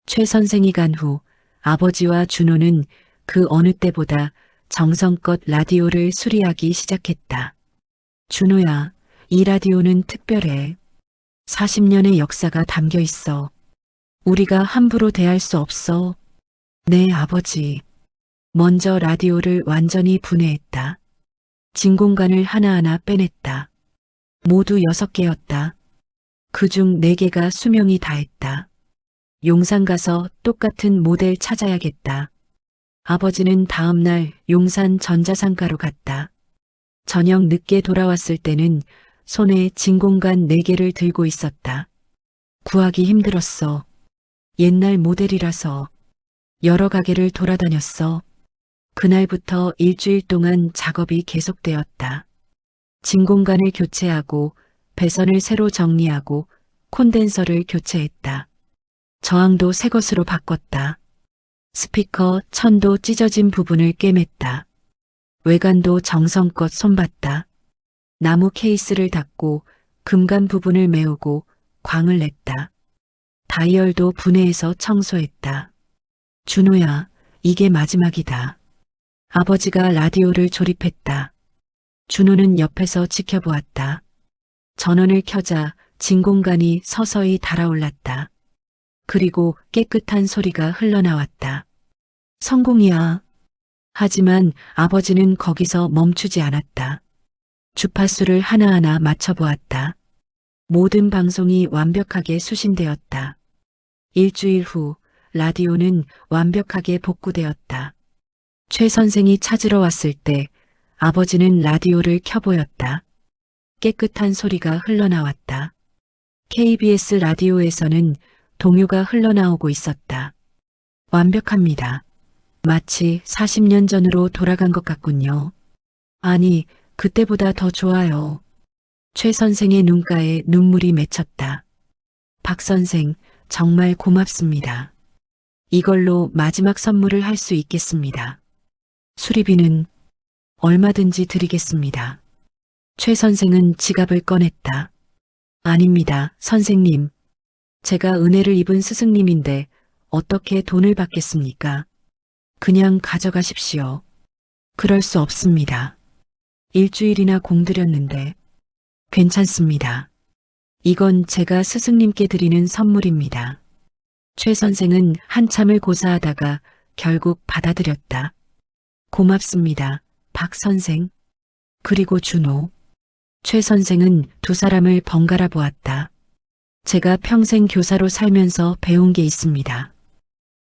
최 선생이 간 후 아버지와 준호는 그 어느 때보다 정성껏 라디오를 수리하기 시작했다. 준호야, 이 라디오는 특별해. 40년의 역사가 담겨 있어. 우리가 함부로 대할 수 없어. 네, 아버지. 먼저 라디오를 완전히 분해했다. 진공관을 하나하나 빼냈다. 모두 6개였다. 그중 4개가 수명이 다했다. 용산 가서 똑같은 모델 찾아야겠다. 아버지는 다음 날 용산 전자상가로 갔다. 저녁 늦게 돌아왔을 때는 손에 진공관 4개를 들고 있었다. 구하기 힘들었어. 옛날 모델이라서 여러 가게를 돌아다녔어. 그날부터 일주일 동안 작업이 계속되었다. 진공관을 교체하고 배선을 새로 정리하고 콘덴서를 교체했다. 저항도 새 것으로 바꿨다. 스피커 천도 찢어진 부분을 꿰맸다. 외관도 정성껏 손봤다. 나무 케이스를 닫고 금간 부분을 메우고 광을 냈다. 다이얼도 분해해서 청소했다. 준호야, 이게 마지막이다. 아버지가 라디오를 조립했다. 준호는 옆에서 지켜보았다. 전원을 켜자 진공관이 서서히 달아올랐다. 그리고 깨끗한 소리가 흘러나왔다. 성공이야. 하지만 아버지는 거기서 멈추지 않았다. 주파수를 하나하나 맞춰보았다. 모든 방송이 완벽하게 수신되었다. 일주일 후 라디오는 완벽하게 복구되었다. 최 선생이 찾으러 왔을 때 아버지는 라디오를 켜보였다. 깨끗한 소리가 흘러나왔다. KBS 라디오에서는 동요가 흘러나오고 있었다. 완벽합니다. 마치 40년 전으로 돌아간 것 같군요. 아니, 그때보다 더 좋아요. 최 선생의 눈가에 눈물이 맺혔다. 박 선생, 정말 고맙습니다. 이걸로 마지막 선물을 할 수 있겠습니다. 수리비는 얼마든지 드리겠습니다. 최 선생은 지갑을 꺼냈다. 아닙니다, 선생님. 제가 은혜를 입은 스승님인데 어떻게 돈을 받겠습니까? 그냥 가져가십시오. 그럴 수 없습니다. 일주일이나 공들였는데. 괜찮습니다. 이건 제가 스승님께 드리는 선물입니다. 최 선생은 한참을 고사하다가 결국 받아들였다. 고맙습니다, 박 선생. 그리고 준호. 최 선생은 두 사람을 번갈아 보았다. 제가 평생 교사로 살면서 배운 게 있습니다.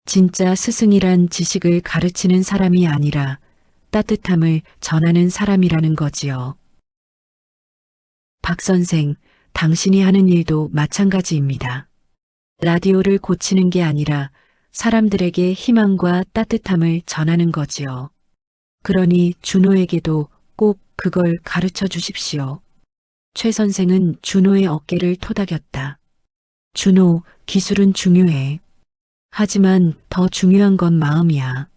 진짜 스승이란 지식을 가르치는 사람이 아니라 따뜻함을 전하는 사람이라는 거지요. 박 선생, 당신이 하는 일도 마찬가지입니다. 라디오를 고치는 게 아니라 사람들에게 희망과 따뜻함을 전하는 거지요. 그러니 준호에게도 꼭 그걸 가르쳐 주십시오. 최 선생은 준호의 어깨를 토닥였다. 준호, 기술은 중요해. 하지만 더 중요한 건 마음이야.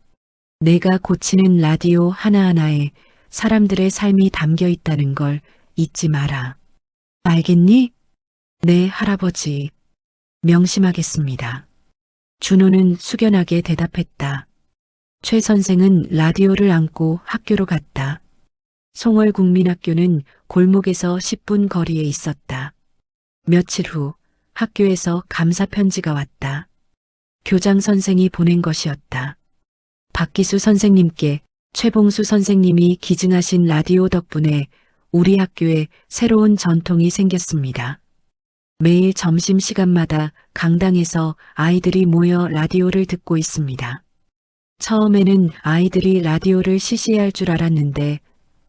내가 고치는 라디오 하나하나에 사람들의 삶이 담겨 있다는 걸 잊지 마라. 알겠니? 네, 할아버지. 명심하겠습니다. 준호는 숙연하게 대답했다. 최 선생은 라디오를 안고 학교로 갔다. 송월국민학교는 골목에서 10분 거리에 있었다. 며칠 후 학교에서 감사 편지가 왔다. 교장 선생이 보낸 것이었다. 박기수 선생님께 최봉수 선생님이 기증하신 라디오 덕분에 우리 학교에 새로운 전통이 생겼습니다. 매일 점심시간마다 강당에서 아이들이 모여 라디오를 듣고 있습니다. 처음에는 아이들이 라디오를 시시할 줄 알았는데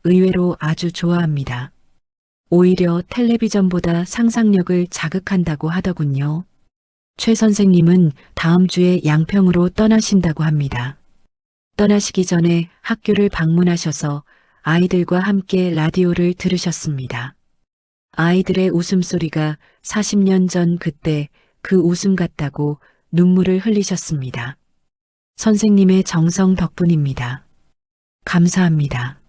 의외로 아주 좋아합니다. 오히려 텔레비전보다 상상력을 자극한다고 하더군요. 최 선생님은 다음 주에 양평으로 떠나신다고 합니다. 떠나시기 전에 학교를 방문하셔서 아이들과 함께 라디오를 들으셨습니다. 아이들의 웃음소리가 40년 전 그때 그 웃음 같다고 눈물을 흘리셨습니다. 선생님의 정성 덕분입니다. 감사합니다.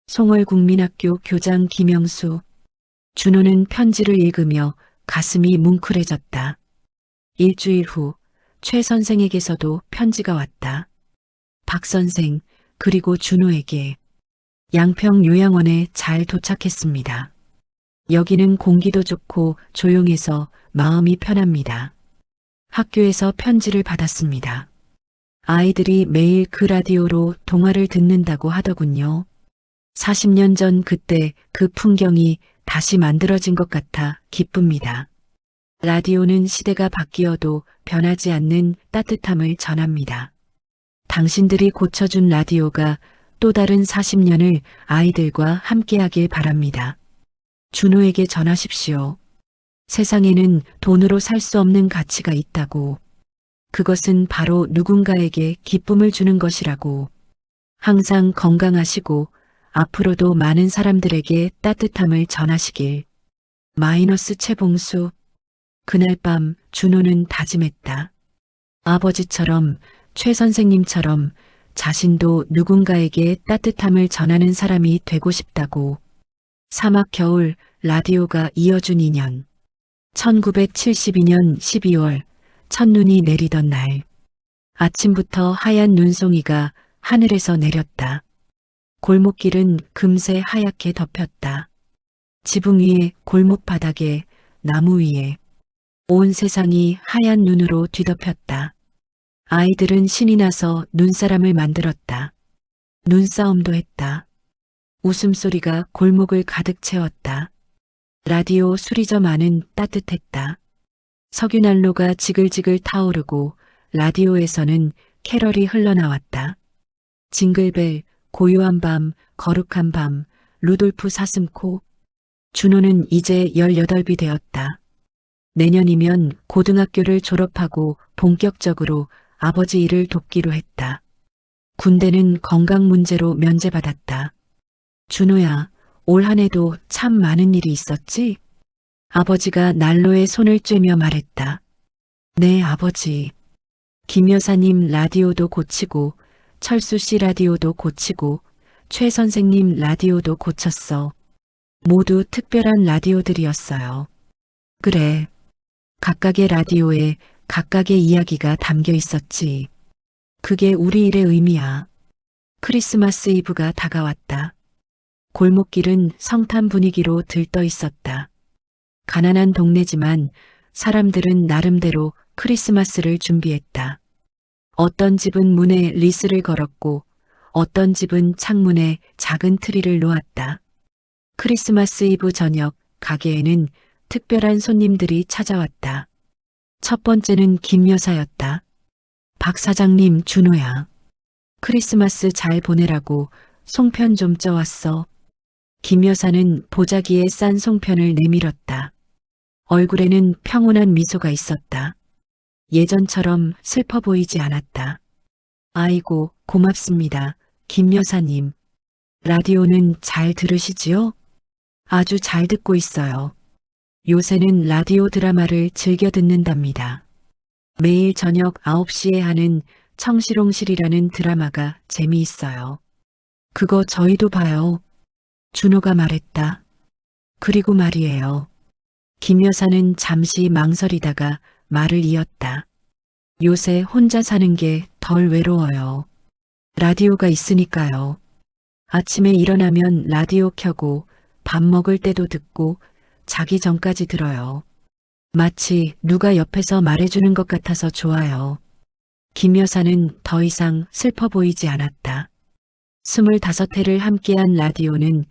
송월국민학교 교장 김영수. 준호는 편지를 읽으며 가슴이 뭉클해졌다. 일주일 후 최 선생에게서도 편지가 왔다. 박 선생, 그리고 준호에게. 양평 요양원에 잘 도착했습니다. 여기는 공기도 좋고 조용해서 마음이 편합니다. 학교에서 편지를 받았습니다. 아이들이 매일 그 라디오로 동화를 듣는다고 하더군요. 40년 전 그때 그 풍경이 다시 만들어진 것 같아 기쁩니다. 라디오는 시대가 바뀌어도 변하지 않는 따뜻함을 전합니다. 당신들이 고쳐준 라디오가 또 다른 40년을 아이들과 함께하길 바랍니다. 준호에게 전하십시오. 세상에는 돈으로 살 수 없는 가치가 있다고. 그것은 바로 누군가에게 기쁨을 주는 것이라고. 항상 건강하시고 앞으로도 많은 사람들에게 따뜻함을 전하시길. 마이너스 최봉수. 그날 밤 준호는 다짐했다. 아버지처럼 최 선생님처럼 자신도 누군가에게 따뜻함을 전하는 사람이 되고 싶다고. 사막 겨울 라디오가 이어준 인연. 1972년 12월 첫눈이 내리던 날. 아침부터 하얀 눈송이가 하늘에서 내렸다. 골목길은 금세 하얗게 덮였다. 지붕 위에, 골목 바닥에, 나무 위에 온 세상이 하얀 눈으로 뒤덮였다. 아이들은 신이 나서 눈사람을 만들었다. 눈싸움도 했다. 웃음소리가 골목을 가득 채웠다. 라디오 수리점 안은 따뜻했다. 석유난로가 지글지글 타오르고 라디오에서는 캐럴이 흘러나왔다. 징글벨, 고요한 밤, 거룩한 밤, 루돌프 사슴코. 준호는 이제 18이 되었다. 내년이면 고등학교를 졸업하고 본격적으로 아버지 일을 돕기로 했다. 군대는 건강 문제로 면제받았다. 준호야, 올 한 해도 참 많은 일이 있었지? 아버지가 난로에 손을 쬐며 말했다. 네, 아버지. 김 여사님 라디오도 고치고, 철수 씨 라디오도 고치고, 최 선생님 라디오도 고쳤어. 모두 특별한 라디오들이었어요. 그래. 각각의 라디오에 각각의 이야기가 담겨 있었지. 그게 우리 일의 의미야. 크리스마스 이브가 다가왔다. 골목길은 성탄 분위기로 들떠 있었다. 가난한 동네지만 사람들은 나름대로 크리스마스를 준비했다. 어떤 집은 문에 리스를 걸었고 어떤 집은 창문에 작은 트리를 놓았다. 크리스마스 이브 저녁 가게에는 특별한 손님들이 찾아왔다. 첫 번째는 김 여사였다. 박 사장님, 준호야. 크리스마스 잘 보내라고 송편 좀 쪄왔어. 김 여사는 보자기에 싼 송편을 내밀었다. 얼굴에는 평온한 미소가 있었다. 예전처럼 슬퍼 보이지 않았다. 아이고, 고맙습니다. 김 여사님. 라디오는 잘 들으시지요? 아주 잘 듣고 있어요. 요새는 라디오 드라마를 즐겨 듣는답니다. 매일 저녁 9시에 하는 청실홍실이라는 드라마가 재미있어요. 그거 저희도 봐요. 준호가 말했다. 그리고 말이에요. 김 여사는 잠시 망설이다가 말을 이었다. 요새 혼자 사는 게 덜 외로워요. 라디오가 있으니까요. 아침에 일어나면 라디오 켜고 밥 먹을 때도 듣고 자기 전까지 들어요. 마치 누가 옆에서 말해주는 것 같아서 좋아요. 김 여사는 더 이상 슬퍼 보이지 않았다. 25회를 함께한 라디오는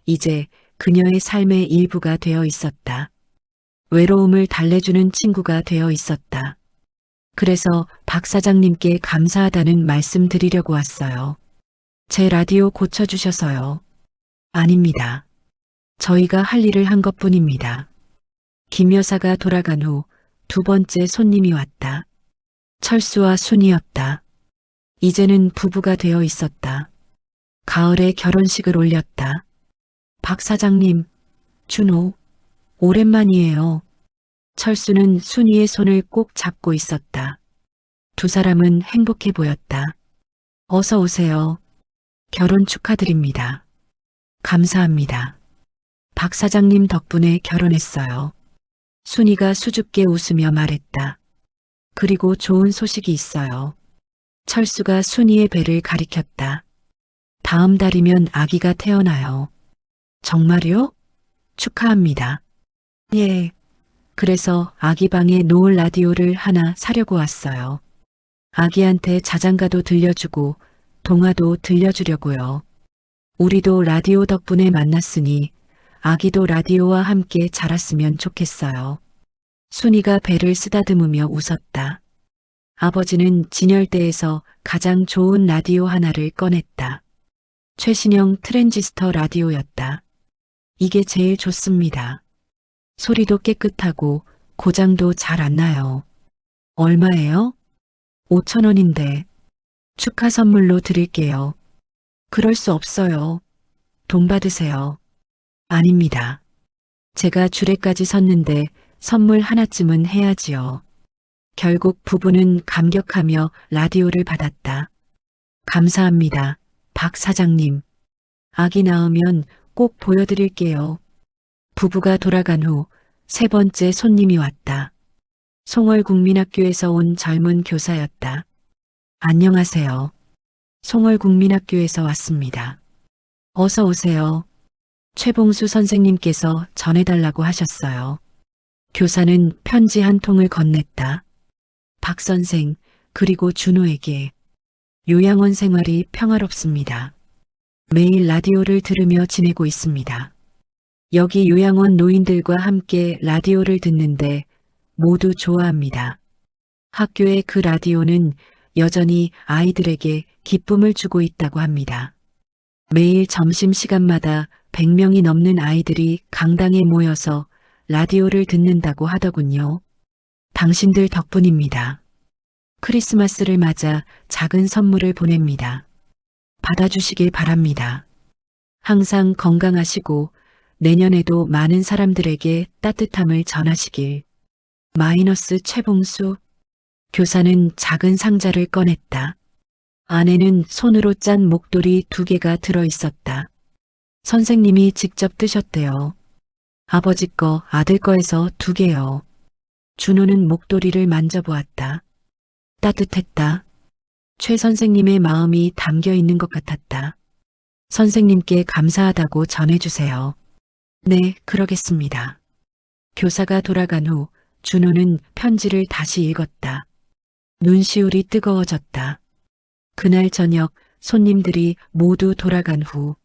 이제 그녀의 삶의 일부가 되어 있었다. 외로움을 달래주는 친구가 되어 있었다. 그래서 박 사장님께 감사하다는 말씀 드리려고 왔어요. 제 라디오 고쳐주셔서요. 아닙니다. 저희가 할 일을 한 것뿐입니다. 김 여사가 돌아간 후 두 번째 손님이 왔다. 철수와 순이었다. 이제는 부부가 되어 있었다. 가을에 결혼식을 올렸다. 박 사장님, 준호, 오랜만이에요. 철수는 순이의 손을 꼭 잡고 있었다. 두 사람은 행복해 보였다. 어서 오세요. 결혼 축하드립니다. 감사합니다. 박 사장님 덕분에 결혼했어요. 순이가 수줍게 웃으며 말했다. 그리고 좋은 소식이 있어요. 철수가 순이의 배를 가리켰다. 다음 달이면 아기가 태어나요. 정말요? 축하합니다. 예. 그래서 아기 방에 놓을 라디오를 하나 사려고 왔어요. 아기한테 자장가도 들려주고 동화도 들려주려고요. 우리도 라디오 덕분에 만났으니 아기도 라디오와 함께 자랐으면 좋겠어요. 순이가 배를 쓰다듬으며 웃었다. 아버지는 진열대에서 가장 좋은 라디오 하나를 꺼냈다. 최신형 트랜지스터 라디오였다. 이게 제일 좋습니다. 소리도 깨끗하고 고장도 잘 안 나요. 얼마예요? 5,000원인데 축하 선물로 드릴게요. 그럴 수 없어요. 돈 받으세요. 아닙니다. 제가 줄에까지 섰는데 선물 하나쯤은 해야지요. 결국 부부는 감격하며 라디오를 받았다. 감사합니다, 박 사장님. 아기 낳으면 꼭 보여드릴게요. 부부가 돌아간 후 세 번째 손님이 왔다. 송월국민학교에서 온 젊은 교사였다. 안녕하세요. 송월국민학교에서 왔습니다. 어서 오세요. 최봉수 선생님께서 전해달라고 하셨어요. 교사는 편지 한 통을 건넸다. 박 선생, 그리고 준호에게. 요양원 생활이 평화롭습니다. 매일 라디오를 들으며 지내고 있습니다. 여기 요양원 노인들과 함께 라디오를 듣는데 모두 좋아합니다. 학교의 그 라디오는 여전히 아이들에게 기쁨을 주고 있다고 합니다. 매일 점심시간마다 100명이 넘는 아이들이 강당에 모여서 라디오를 듣는다고 하더군요. 당신들 덕분입니다. 크리스마스를 맞아 작은 선물을 보냅니다. 받아주시길 바랍니다. 항상 건강하시고 내년에도 많은 사람들에게 따뜻함을 전하시길. 마이너스 최봉수. 교사는 작은 상자를 꺼냈다. 안에는 손으로 짠 목도리 2개가 들어있었다. 선생님이 직접 뜨셨대요. 아버지 거, 아들 거에서 2개요. 준호는 목도리를 만져보았다. 따뜻했다. 최 선생님의 마음이 담겨 있는 것 같았다. 선생님께 감사하다고 전해주세요. 네, 그러겠습니다. 교사가 돌아간 후 준호는 편지를 다시 읽었다. 눈시울이 뜨거워졌다. 그날 저녁 손님들이 모두 돌아간 후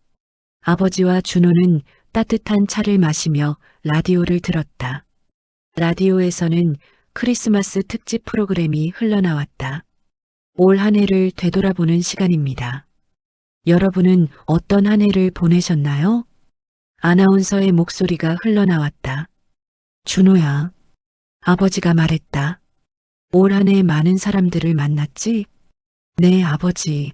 아버지와 준호는 따뜻한 차를 마시며 라디오를 들었다. 라디오에서는 크리스마스 특집 프로그램이 흘러나왔다. 올 한 해를 되돌아보는 시간입니다. 여러분은 어떤 한 해를 보내셨나요? 아나운서의 목소리가 흘러나왔다. 준호야. 아버지가 말했다. 올 한 해 많은 사람들을 만났지? 네, 아버지.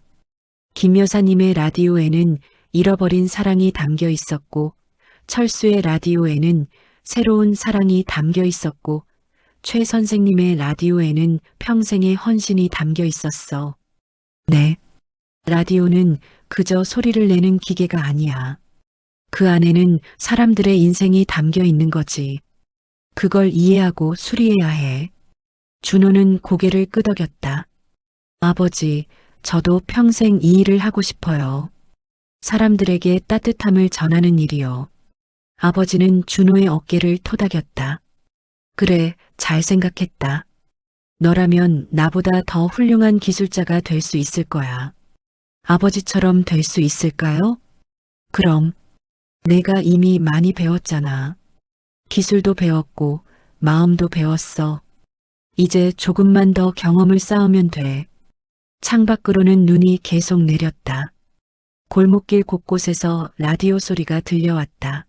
김 여사님의 라디오에는 잃어버린 사랑이 담겨 있었고, 철수의 라디오에는 새로운 사랑이 담겨 있었고, 최 선생님의 라디오에는 평생의 헌신이 담겨 있었어. 네. 라디오는 그저 소리를 내는 기계가 아니야. 그 안에는 사람들의 인생이 담겨 있는 거지. 그걸 이해하고 수리해야 해. 준호는 고개를 끄덕였다. 아버지, 저도 평생 이 일을 하고 싶어요. 사람들에게 따뜻함을 전하는 일이요. 아버지는 준호의 어깨를 토닥였다. 그래, 잘 생각했다. 너라면 나보다 더 훌륭한 기술자가 될 수 있을 거야. 아버지처럼 될 수 있을까요? 그럼 내가 이미 많이 배웠잖아. 기술도 배웠고 마음도 배웠어. 이제 조금만 더 경험을 쌓으면 돼. 창밖으로는 눈이 계속 내렸다. 골목길 곳곳에서 라디오 소리가 들려왔다.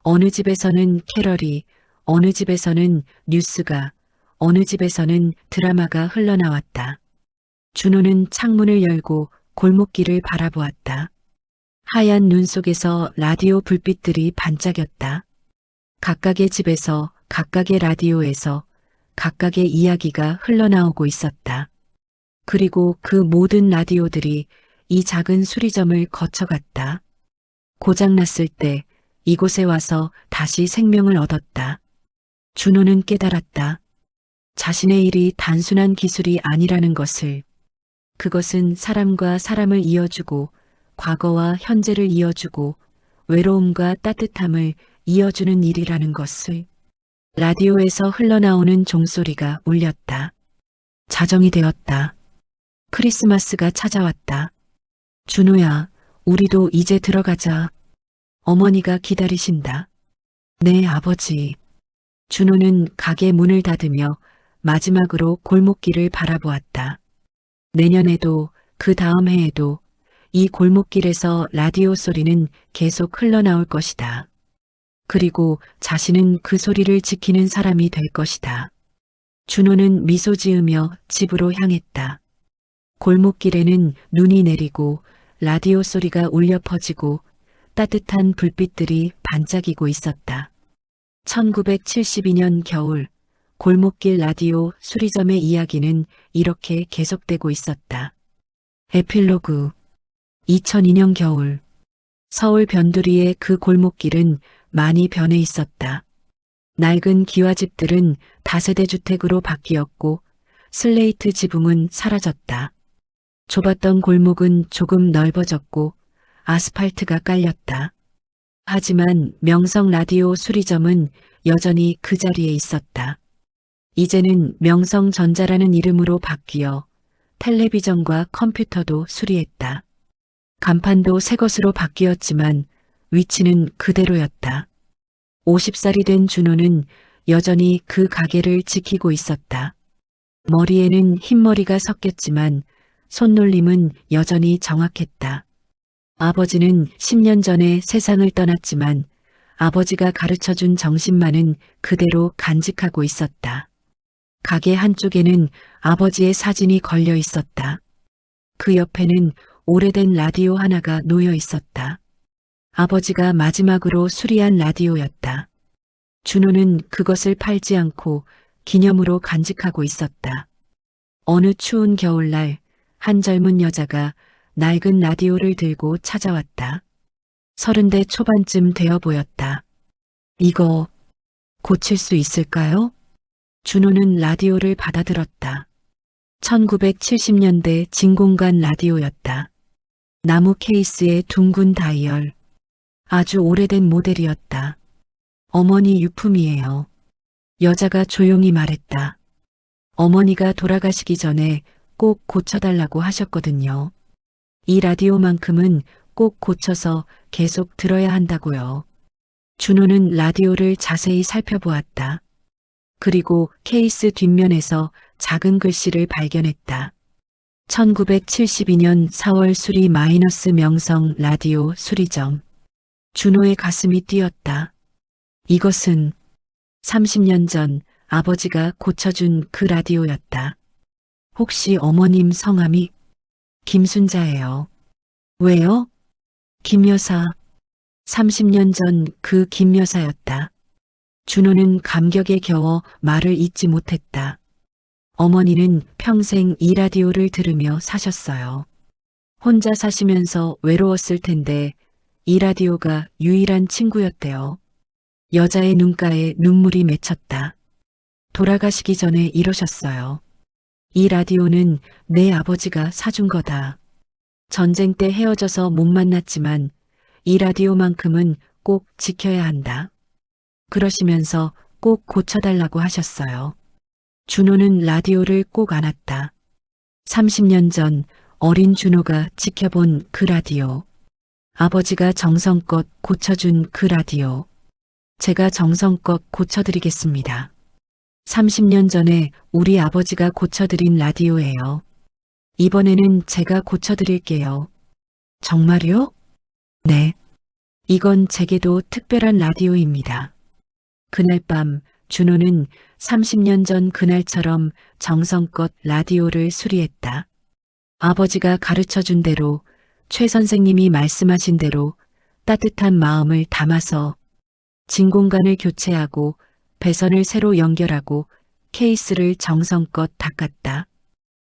어느 집에서는 캐럴이, 어느 집에서는 뉴스가, 어느 집에서는 드라마가 흘러나왔다. 준호는 창문을 열고 골목길을 바라보았다. 하얀 눈 속에서 라디오 불빛들이 반짝였다. 각각의 집에서, 각각의 라디오에서 각각의 이야기가 흘러나오고 있었다. 그리고 그 모든 라디오들이 이 작은 수리점을 거쳐갔다. 고장났을 때 이곳에 와서 다시 생명을 얻었다. 준호는 깨달았다. 자신의 일이 단순한 기술이 아니라는 것을. 그것은 사람과 사람을 이어주고 과거와 현재를 이어주고 외로움과 따뜻함을 이어주는 일이라는 것을. 라디오에서 흘러나오는 종소리가 울렸다. 자정이 되었다. 크리스마스가 찾아왔다. 준호야, 우리도 이제 들어가자. 어머니가 기다리신다. 네, 아버지. 준호는 가게 문을 닫으며 마지막으로 골목길을 바라보았다. 내년에도 그 다음 해에도 이 골목길에서 라디오 소리는 계속 흘러나올 것이다. 그리고 자신은 그 소리를 지키는 사람이 될 것이다. 준호는 미소 지으며 집으로 향했다. 골목길에는 눈이 내리고 라디오 소리가 울려 퍼지고 따뜻한 불빛들이 반짝이고 있었다. 1972년 겨울 골목길 라디오 수리점의 이야기는 이렇게 계속되고 있었다. 에필로그 2002년 겨울 서울 변두리의 그 골목길은 많이 변해 있었다. 낡은 기와집들은 다세대 주택으로 바뀌었고 슬레이트 지붕은 사라졌다. 좁았던 골목은 조금 넓어졌고 아스팔트가 깔렸다. 하지만 명성 라디오 수리점은 여전히 그 자리에 있었다. 이제는 명성전자라는 이름으로 바뀌어 텔레비전과 컴퓨터도 수리했다. 간판도 새 것으로 바뀌었지만 위치는 그대로였다. 50살이 된 준호는 여전히 그 가게를 지키고 있었다. 머리에는 흰머리가 섞였지만 손놀림은 여전히 정확했다. 아버지는 10년 전에 세상을 떠났지만 아버지가 가르쳐준 정신만은 그대로 간직하고 있었다. 가게 한쪽에는 아버지의 사진이 걸려 있었다. 그 옆에는 오래된 라디오 하나가 놓여 있었다. 아버지가 마지막으로 수리한 라디오였다. 준호는 그것을 팔지 않고 기념으로 간직하고 있었다. 어느 추운 겨울날 한 젊은 여자가 낡은 라디오를 들고 찾아왔다. 30대 초반쯤 되어 보였다. 이거 고칠 수 있을까요? 준호는 라디오를 받아들었다. 1970년대 진공관 라디오였다. 나무 케이스에 둥근 다이얼. 아주 오래된 모델이었다. 어머니 유품이에요. 여자가 조용히 말했다. 어머니가 돌아가시기 전에 꼭 고쳐달라고 하셨거든요. 이 라디오만큼은 꼭 고쳐서 계속 들어야 한다고요. 준호는 라디오를 자세히 살펴보았다. 그리고 케이스 뒷면에서 작은 글씨를 발견했다. 1972년 4월 수리 마이너스 명성 라디오 수리점. 준호의 가슴이 뛰었다. 이것은 30년 전 아버지가 고쳐준 그 라디오였다. 혹시 어머님 성함이? 김순자예요. 왜요? 김 여사. 30년 전 그 김 여사였다. 준호는 감격에 겨워 말을 잇지 못했다. 어머니는 평생 이 라디오를 들으며 사셨어요. 혼자 사시면서 외로웠을 텐데 이 라디오가 유일한 친구였대요. 여자의 눈가에 눈물이 맺혔다. 돌아가시기 전에 이러셨어요. 이 라디오는 내 아버지가 사준 거다. 전쟁 때 헤어져서 못 만났지만 이 라디오만큼은 꼭 지켜야 한다. 그러시면서 꼭 고쳐달라고 하셨어요. 준호는 라디오를 꼭 안았다. 30년 전 어린 준호가 지켜본 그 라디오. 아버지가 정성껏 고쳐준 그 라디오. 제가 정성껏 고쳐드리겠습니다. 30년 전에 우리 아버지가 고쳐드린 라디오예요. 이번에는 제가 고쳐드릴게요. 정말요? 네. 이건 제게도 특별한 라디오입니다. 그날 밤 준호는 30년 전 그날처럼 정성껏 라디오를 수리했다. 아버지가 가르쳐 준 대로, 최 선생님이 말씀하신 대로 따뜻한 마음을 담아서 진공관을 교체하고 배선을 새로 연결하고 케이스를 정성껏 닦았다.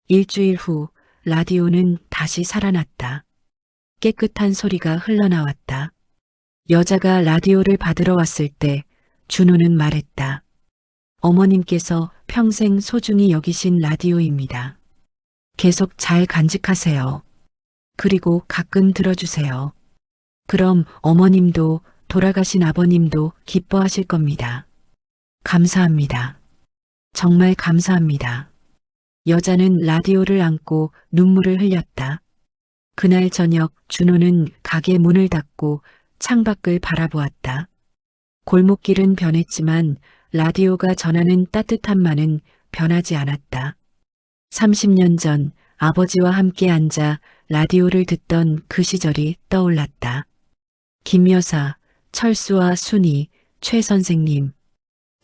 일주일 후 라디오는 다시 살아났다. 깨끗한 소리가 흘러나왔다. 여자가 라디오를 받으러 왔을 때 준호는 말했다. 어머님께서 평생 소중히 여기신 라디오입니다. 계속 잘 간직하세요. 그리고 가끔 들어주세요. 그럼 어머님도 돌아가신 아버님도 기뻐하실 겁니다. 감사합니다. 정말 감사합니다. 여자는 라디오를 안고 눈물을 흘렸다. 그날 저녁 준호는 가게 문을 닫고 창밖을 바라보았다. 골목길은 변했지만 라디오가 전하는 따뜻함만은 변하지 않았다. 30년 전 아버지와 함께 앉아 라디오를 듣던 그 시절이 떠올랐다. 김 여사, 철수와 순이, 최 선생님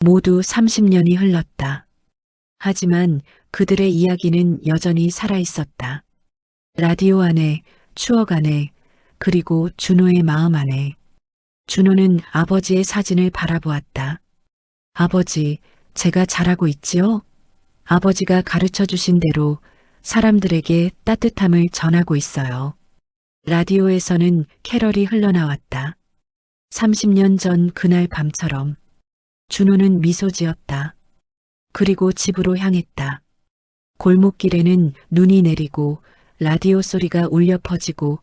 모두 30년이 흘렀다. 하지만 그들의 이야기는 여전히 살아있었다. 라디오 안에, 추억 안에, 그리고 준호의 마음 안에. 준호는 아버지의 사진을 바라보았다. 아버지, 제가 잘하고 있지요? 아버지가 가르쳐 주신 대로 사람들에게 따뜻함을 전하고 있어요. 라디오에서는 캐럴이 흘러나왔다. 30년 전 그날 밤처럼. 준호는 미소 지었다. 그리고 집으로 향했다. 골목길에는 눈이 내리고 라디오 소리가 울려 퍼지고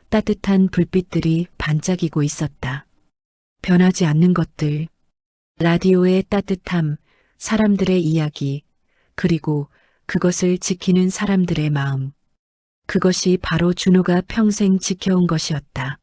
따뜻한 불빛들이 반짝이고 있었다. 변하지 않는 것들, 라디오의 따뜻함, 사람들의 이야기, 그리고 그것을 지키는 사람들의 마음. 그것이 바로 준호가 평생 지켜온 것이었다.